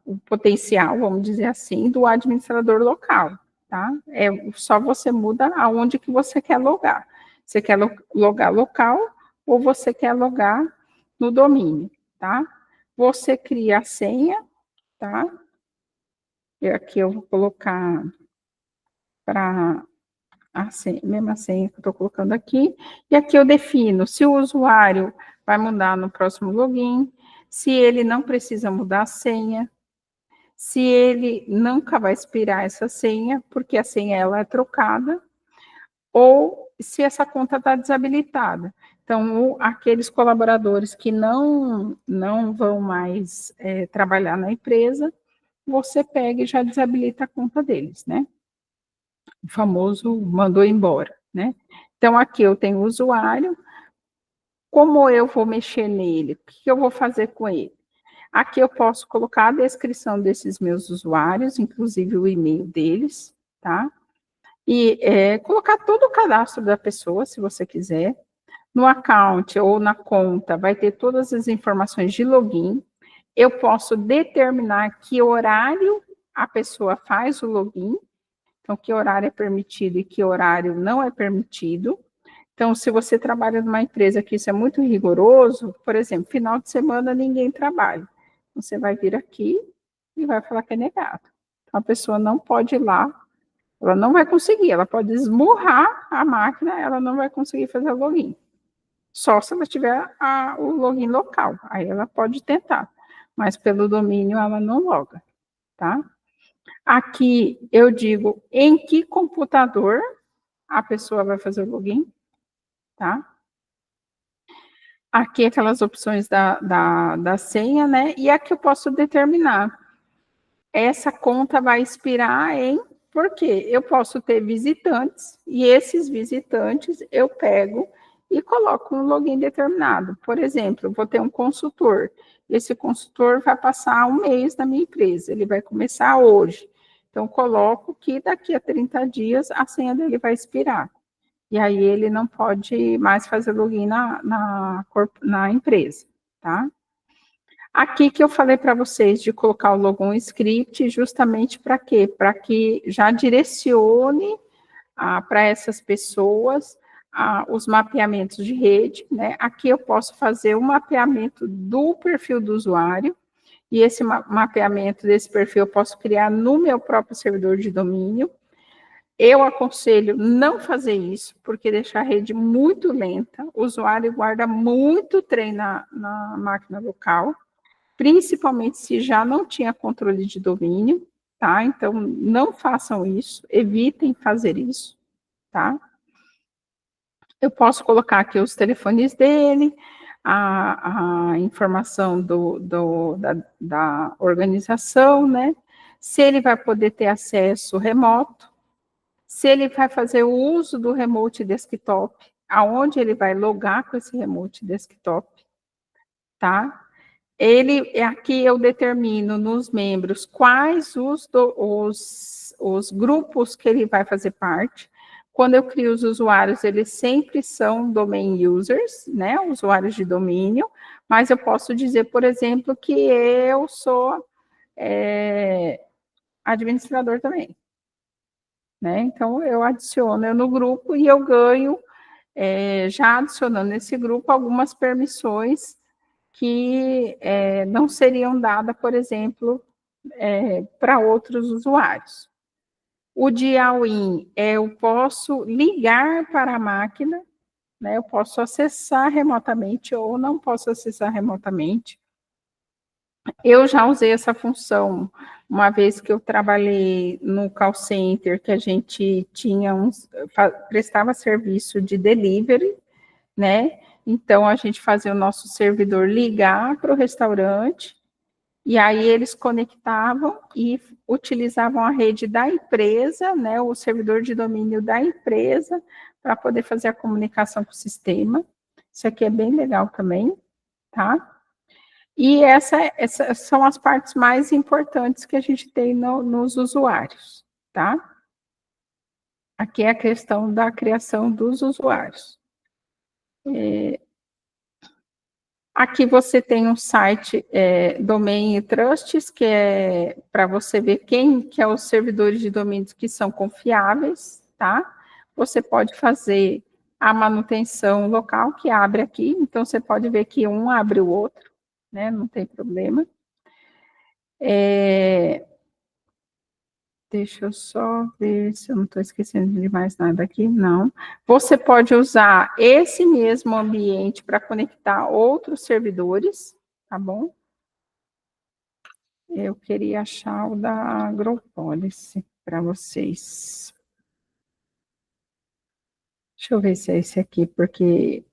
o potencial, vamos dizer assim, do administrador local, tá? É só você muda aonde que você quer logar. Você quer logar local ou você quer logar no domínio, tá? Você cria a senha, tá? Aqui eu vou colocar para a senha, mesma senha que eu estou colocando aqui, e aqui eu defino se o usuário vai mudar no próximo login, se ele não precisa mudar a senha, se ele nunca vai expirar essa senha, porque a senha ela é trocada, ou se essa conta está desabilitada. Então, aqueles colaboradores que não vão mais trabalhar na empresa, você pega e já desabilita a conta deles, né? O famoso mandou embora, né? Então, aqui eu tenho o usuário, como eu vou mexer nele? O que eu vou fazer com ele? Aqui eu posso colocar a descrição desses meus usuários, inclusive o e-mail deles, tá? E colocar todo o cadastro da pessoa, se você quiser. No account ou na conta, vai ter todas as informações de login. Eu posso determinar que horário a pessoa faz o login, então que horário é permitido e que horário não é permitido. Então, se você trabalha numa empresa que isso é muito rigoroso, por exemplo, final de semana ninguém trabalha. Você vai vir aqui e vai falar que é negado. Então, a pessoa não pode ir lá, ela não vai conseguir, ela pode esmurrar a máquina, ela não vai conseguir fazer o login. Só se ela tiver o login local, aí ela pode tentar, mas pelo domínio ela não loga, tá? Aqui eu digo em que computador a pessoa vai fazer o login, tá? Aqui aquelas opções da senha, né? E aqui eu posso determinar. Essa conta vai expirar em... Por quê? Eu posso ter visitantes, e esses visitantes eu pego e coloco um login determinado. Por exemplo, vou ter um consultor. Esse consultor vai passar um mês na minha empresa, ele vai começar hoje. Então, coloco que daqui a 30 dias a senha dele vai expirar. E aí ele não pode mais fazer login na empresa, tá? Aqui que eu falei para vocês de colocar o login script justamente para quê? Para que já direcione para essas pessoas os mapeamentos de rede, né? Aqui eu posso fazer um mapeamento do perfil do usuário, e esse mapeamento desse perfil eu posso criar no meu próprio servidor de domínio. Eu aconselho não fazer isso, porque deixa a rede muito lenta, o usuário guarda muito trem na máquina local, principalmente se já não tinha controle de domínio, tá? Então, não façam isso, evitem fazer isso, tá? Eu posso colocar aqui os telefones dele, a informação da organização, né? Se ele vai poder ter acesso remoto, se ele vai fazer o uso do remote desktop, aonde ele vai logar com esse remote desktop, tá? Aqui eu determino nos membros quais os grupos que ele vai fazer parte. Quando eu crio os usuários, eles sempre são domain users, né? Usuários de domínio, mas eu posso dizer, por exemplo, que eu sou administrador também. Né? Então, eu adiciono no grupo e eu ganho, já adicionando nesse grupo, algumas permissões que não seriam dadas, por exemplo, para outros usuários. O dial-in, eu posso ligar para a máquina, né? Eu posso acessar remotamente ou não posso acessar remotamente. Eu já usei essa função uma vez que eu trabalhei no call center, que a gente tinha prestava serviço de delivery, né? Então a gente fazia o nosso servidor ligar para o restaurante, e aí eles conectavam e utilizavam a rede da empresa, né? O servidor de domínio da empresa, para poder fazer a comunicação com o sistema. Isso aqui é bem legal também, tá? E essas são as partes mais importantes que a gente tem nos usuários, tá? Aqui é a questão da criação dos usuários. Aqui você tem um site, Domain Trusts, que é para você ver quem que é os servidores de domínios que são confiáveis, tá? Você pode fazer a manutenção local, que abre aqui, então você pode ver que um abre o outro, né? Não tem problema. Deixa eu só ver se eu não estou esquecendo de mais nada aqui. Não. Você pode usar esse mesmo ambiente para conectar outros servidores, tá bom? Eu queria achar o da AgroPolicy para vocês. Deixa eu ver se é esse aqui, porque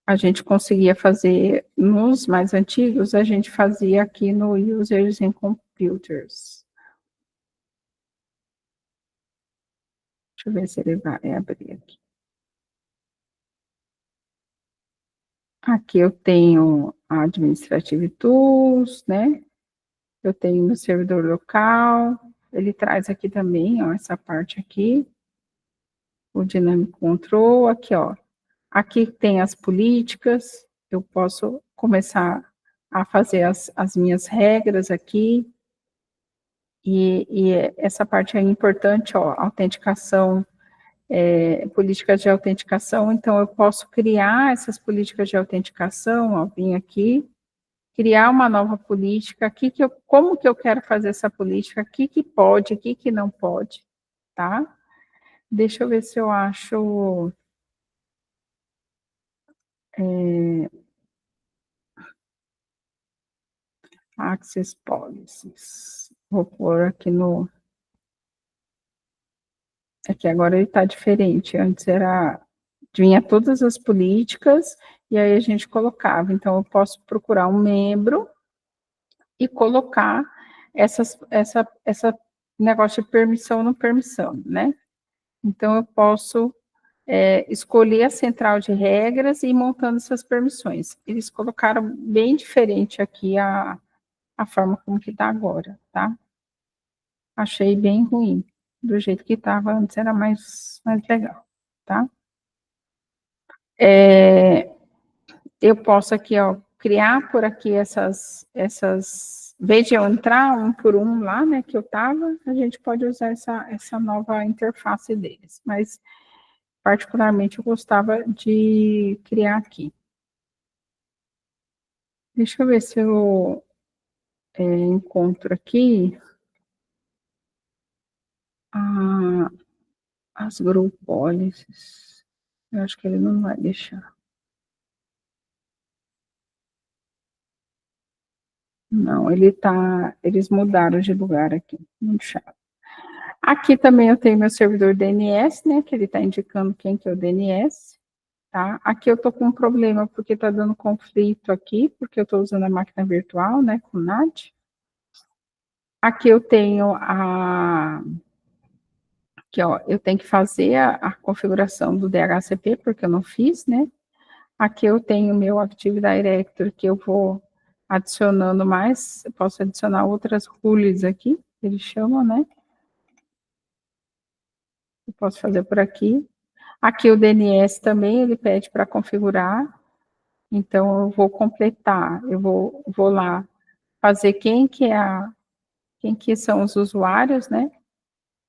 a gente conseguia fazer, nos mais antigos, a gente fazia aqui no Users and Computers. Deixa eu ver se ele vai abrir aqui. Aqui eu tenho a Administrative Tools, né? Eu tenho meu servidor local. Ele traz aqui também, ó, essa parte aqui. O Dynamic Control, aqui, ó. Aqui tem as políticas. Eu posso começar a fazer as minhas regras aqui. E essa parte é importante, ó, autenticação, políticas de autenticação. Então, eu posso criar essas políticas de autenticação, ó, vim aqui, criar uma nova política, como que eu quero fazer essa política, o que pode, o que não pode, tá? Deixa eu ver se eu acho... Access Policies. Vou pôr aqui no... Aqui agora ele está diferente, antes vinha todas as políticas, e aí a gente colocava, então eu posso procurar um membro e colocar essa negócio de permissão ou não permissão, né? Então eu posso escolher a central de regras e ir montando essas permissões. Eles colocaram bem diferente aqui a forma como que está agora, tá? Achei bem ruim. Do jeito que estava antes era mais legal, tá? Eu posso aqui, ó, criar por aqui essas, em vez de eu entrar um por um lá, né, que eu estava, a gente pode usar essa nova interface deles, mas particularmente eu gostava de criar aqui. Deixa eu ver se eu encontro aqui as group policies. Eu acho que ele não vai deixar. Não, eles mudaram de lugar aqui, muito chato. Aqui também eu tenho meu servidor DNS, né, que ele está indicando quem que é o DNS, tá? Aqui eu estou com um problema, porque está dando conflito aqui, porque eu estou usando a máquina virtual, né, com NAT. Aqui eu tenho aqui, ó, eu tenho que fazer a configuração do DHCP, porque eu não fiz, né? Aqui eu tenho o meu Active Directory, que eu vou adicionando mais, eu posso adicionar outras rules aqui, que eles chamam, né? Eu posso fazer por aqui. Aqui o DNS também, ele pede para configurar, então eu vou completar, eu vou lá fazer quem que são os usuários, né?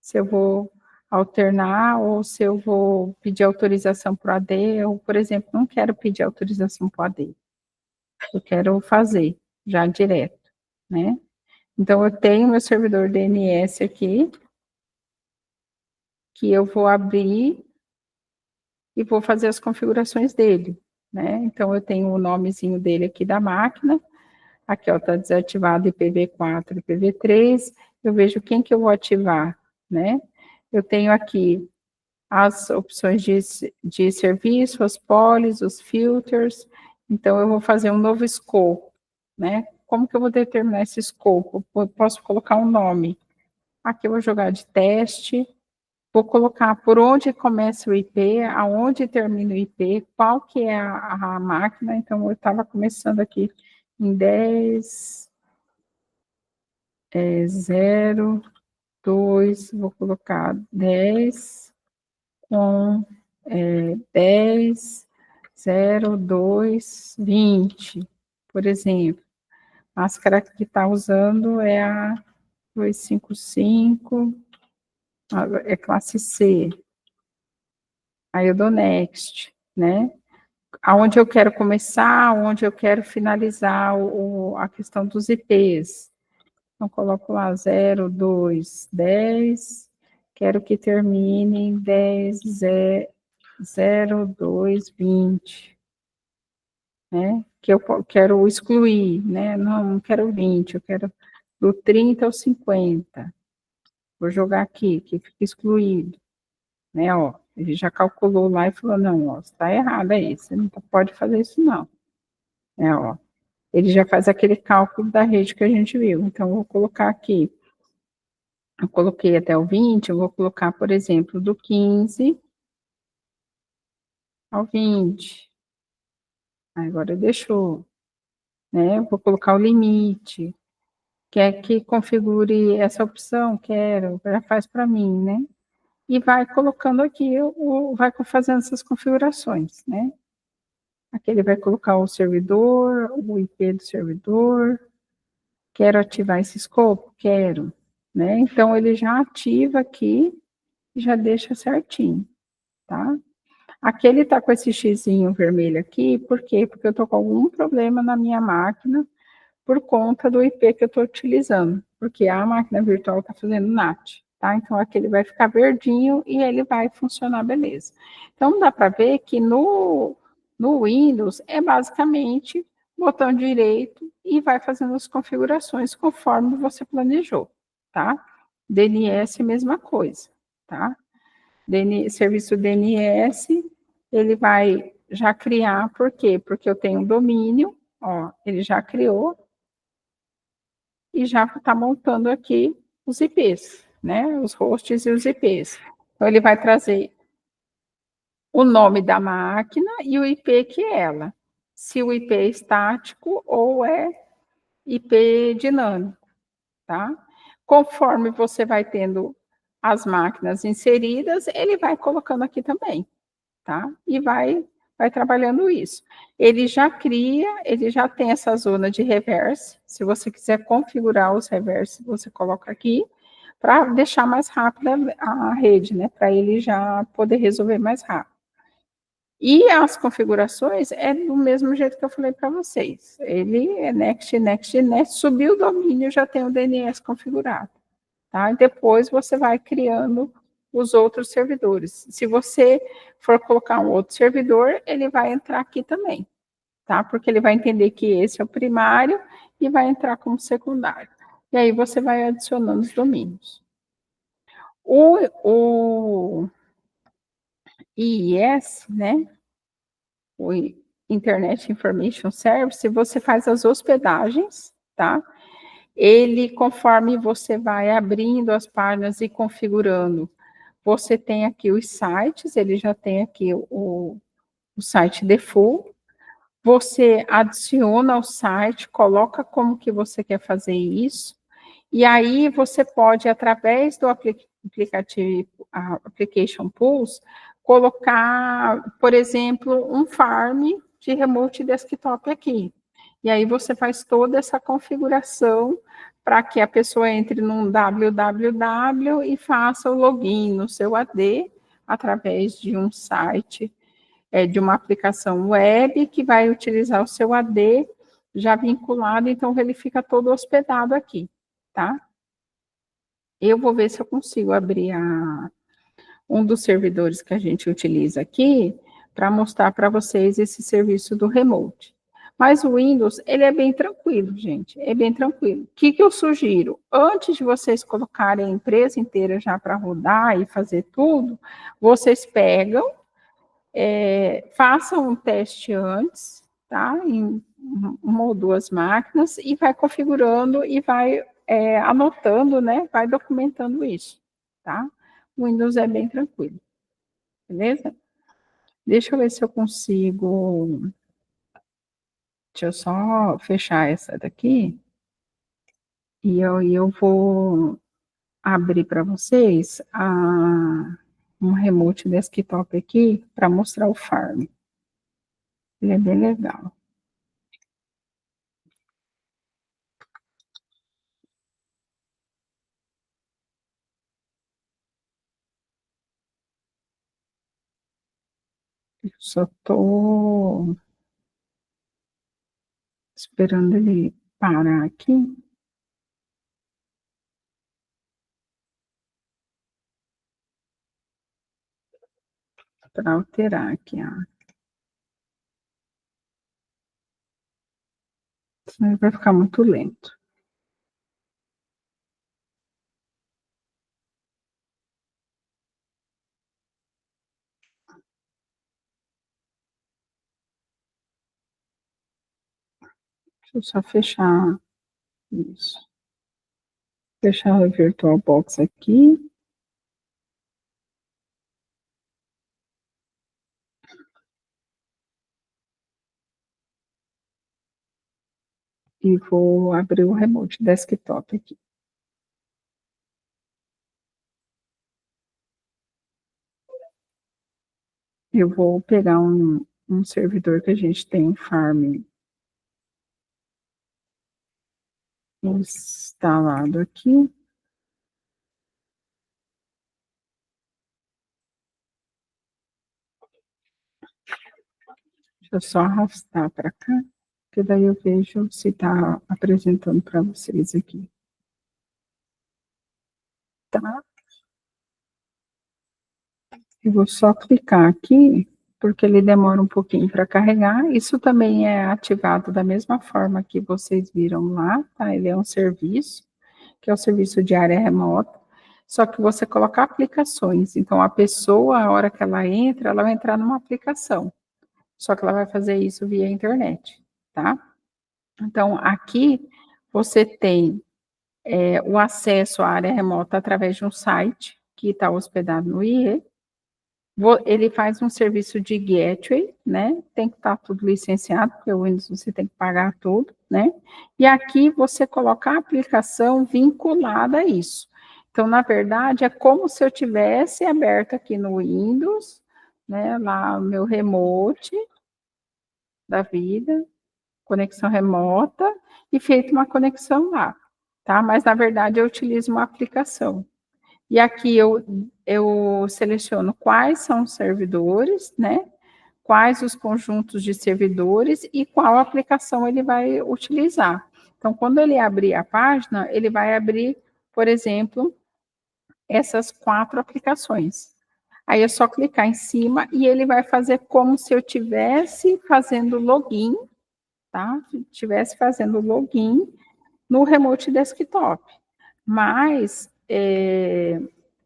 Se eu vou alternar ou se eu vou pedir autorização para o AD, eu, por exemplo, não quero pedir autorização para o AD. Eu quero fazer já direto, né? Então, eu tenho meu servidor DNS aqui, que eu vou abrir e vou fazer as configurações dele, né? Então, eu tenho o nomezinho dele aqui da máquina, Aqui, ó, está desativado IPv4, IPv3, eu vejo quem que eu vou ativar, né? Eu tenho aqui as opções de serviço, as polis, os filters, então eu vou fazer um novo escopo, né? Como que eu vou determinar esse escopo? Eu posso colocar um nome. Aqui eu vou jogar de teste, vou colocar por onde começa o IP, aonde termina o IP, qual que é a máquina, então eu estava começando aqui em 10, 0, 2, vou colocar 10 com 10, 0, 2, 20, por exemplo. A máscara que está usando é a 255, é classe C. Aí eu dou next, né? Aonde eu quero começar, onde eu quero finalizar a questão dos IPs. Então, coloco lá 0, 2, 10, quero que termine em 10, 0, 2, 20, né? Que eu quero excluir, né? Não quero 20, eu quero do 30 ao 50. Vou jogar aqui, que fica excluído, né? Ó, ele já calculou lá e falou, não, ó, está errado aí, você não pode fazer isso não. É, ó, ele já faz aquele cálculo da rede que a gente viu. Então, eu vou colocar aqui, eu coloquei até o 20, eu vou colocar, por exemplo, do 15 ao 20. Agora deixou, né? Eu vou colocar o limite. Quer que configure essa opção? Quero, já faz para mim, né? E vai colocando aqui, vai fazendo essas configurações, né? Aqui ele vai colocar o servidor, o IP do servidor. Quero ativar esse escopo? Quero, né? Então, ele já ativa aqui e já deixa certinho, tá? Aqui ele tá com esse xizinho vermelho aqui, por quê? Porque eu tô com algum problema na minha máquina por conta do IP que eu estou utilizando, porque a máquina virtual está fazendo NAT, tá? Então, aqui ele vai ficar verdinho e ele vai funcionar beleza. Então, dá para ver que no Windows é basicamente botão direito e vai fazendo as configurações conforme você planejou, tá? DNS, mesma coisa, tá? Serviço DNS, ele vai já criar, por quê? Porque eu tenho um domínio, ó, ele já criou, e já está montando aqui os IPs, né? Os hosts e os IPs. Então, ele vai trazer o nome da máquina e o IP que é ela. Se o IP é estático ou é IP dinâmico, tá? Conforme você vai tendo as máquinas inseridas, ele vai colocando aqui também, tá? E vai trabalhando isso. Ele já cria, ele já tem essa zona de reverse. Se você quiser configurar os reverse, você coloca aqui para deixar mais rápida a rede, né? Para ele já poder resolver mais rápido. E as configurações é do mesmo jeito que eu falei para vocês. Ele é next, next, next, subiu o domínio, já tem o DNS configurado, tá? E depois você vai criando os outros servidores. Se você for colocar um outro servidor, ele vai entrar aqui também, tá? Porque ele vai entender que esse é o primário e vai entrar como secundário. E aí você vai adicionando os domínios. O IIS, né? O Internet Information Service, você faz as hospedagens, tá? Ele, conforme você vai abrindo as páginas e configurando, você tem aqui os sites, ele já tem aqui o site default, você adiciona ao site, coloca como que você quer fazer isso, e aí você pode, através do aplicativo Application Pools, colocar, por exemplo, um farm de remote desktop aqui. E aí você faz toda essa configuração para que a pessoa entre num www e faça o login no seu AD através de um site, de uma aplicação web que vai utilizar o seu AD já vinculado, então ele fica todo hospedado aqui, tá? Eu vou ver se eu consigo abrir um dos servidores que a gente utiliza aqui para mostrar para vocês esse serviço do remote. Mas o Windows, ele é bem tranquilo, gente, é bem tranquilo. O que eu sugiro? Antes de vocês colocarem a empresa inteira já para rodar e fazer tudo, vocês pegam, façam um teste antes, tá? Em uma ou duas máquinas e vai configurando e vai anotando, né? Vai documentando isso, tá? O Windows é bem tranquilo, beleza? Deixa eu ver se eu consigo. Deixa eu só fechar essa daqui e eu vou abrir para vocês um remote desktop aqui para mostrar o Farm. Ele é bem legal. Eu só estou esperando ele parar aqui. Para alterar aqui, ó. Senão vai ficar muito lento. Deixa eu só fechar isso. Fechar o VirtualBox aqui. E vou abrir o remote desktop aqui. Eu vou pegar um servidor que a gente tem em Farm instalado aqui. Deixa eu só arrastar para cá, que daí eu vejo se está apresentando para vocês aqui. Tá? Eu vou só clicar aqui, porque ele demora um pouquinho para carregar. Isso também é ativado da mesma forma que vocês viram lá, tá? Ele é um serviço, que é o serviço de área remota, só que você coloca aplicações. Então, a pessoa, a hora que ela entra, ela vai entrar numa aplicação. Só que ela vai fazer isso via internet, tá? Então, aqui você tem o acesso à área remota através de um site que está hospedado no IE. Ele faz um serviço de gateway, né? Tem que estar tudo licenciado, porque o Windows você tem que pagar tudo, né? E aqui você coloca a aplicação vinculada a isso. Então, na verdade, é como se eu tivesse aberto aqui no Windows, né? Lá o meu remote da vida, conexão remota, e feito uma conexão lá, tá? Mas, na verdade, eu utilizo uma aplicação. E aqui eu seleciono quais são os servidores, né? Quais os conjuntos de servidores e qual aplicação ele vai utilizar. Então, quando ele abrir a página, ele vai abrir, por exemplo, essas 4 aplicações. Aí é só clicar em cima e ele vai fazer como se eu estivesse fazendo login, tá? Estivesse fazendo login no Remote Desktop. Mas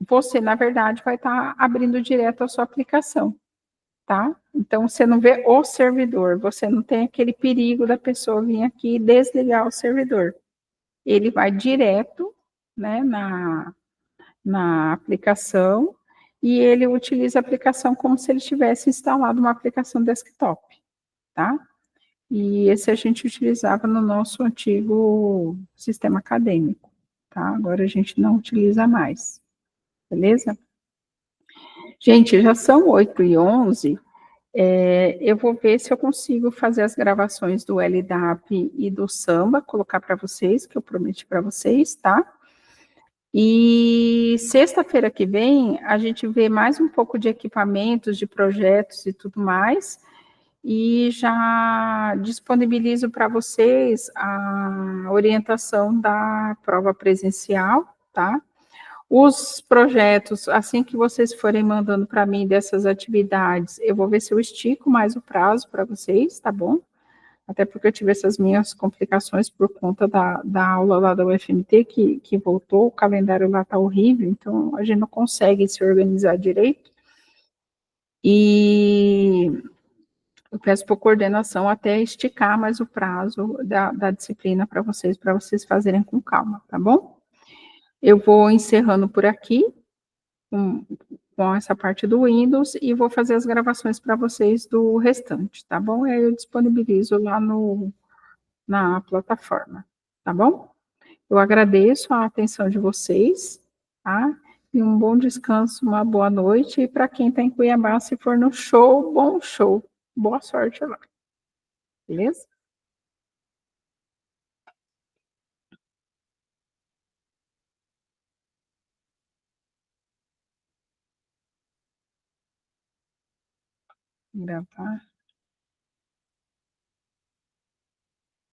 você, na verdade, vai estar abrindo direto a sua aplicação, tá? Então, você não vê o servidor, você não tem aquele perigo da pessoa vir aqui e desligar o servidor. Ele vai direto, né, na aplicação e ele utiliza a aplicação como se ele tivesse instalado uma aplicação desktop, tá? E esse a gente utilizava no nosso antigo sistema acadêmico, tá? Agora a gente não utiliza mais, beleza? Gente, já são 8h11, eu vou ver se eu consigo fazer as gravações do LDAP e do Samba, colocar para vocês, que eu prometi para vocês, tá? E sexta-feira que vem, a gente vê mais um pouco de equipamentos, de projetos e tudo mais, e já disponibilizo para vocês a orientação da prova presencial, tá? Os projetos, assim que vocês forem mandando para mim dessas atividades, eu vou ver se eu estico mais o prazo para vocês, tá bom? até porque eu tive essas minhas complicações por conta da aula lá da UFMT, que voltou, o calendário lá tá horrível, então a gente não consegue se organizar direito. E eu peço por coordenação até esticar mais o prazo da disciplina para vocês fazerem com calma, tá bom? Eu vou encerrando por aqui, com essa parte do Windows, e vou fazer as gravações para vocês do restante, tá bom? Aí eu disponibilizo lá na plataforma, tá bom? Eu agradeço a atenção de vocês, tá? E um bom descanso, uma boa noite, e para quem está em Cuiabá, se for no show, bom show. Boa sorte lá. Beleza? Gravar.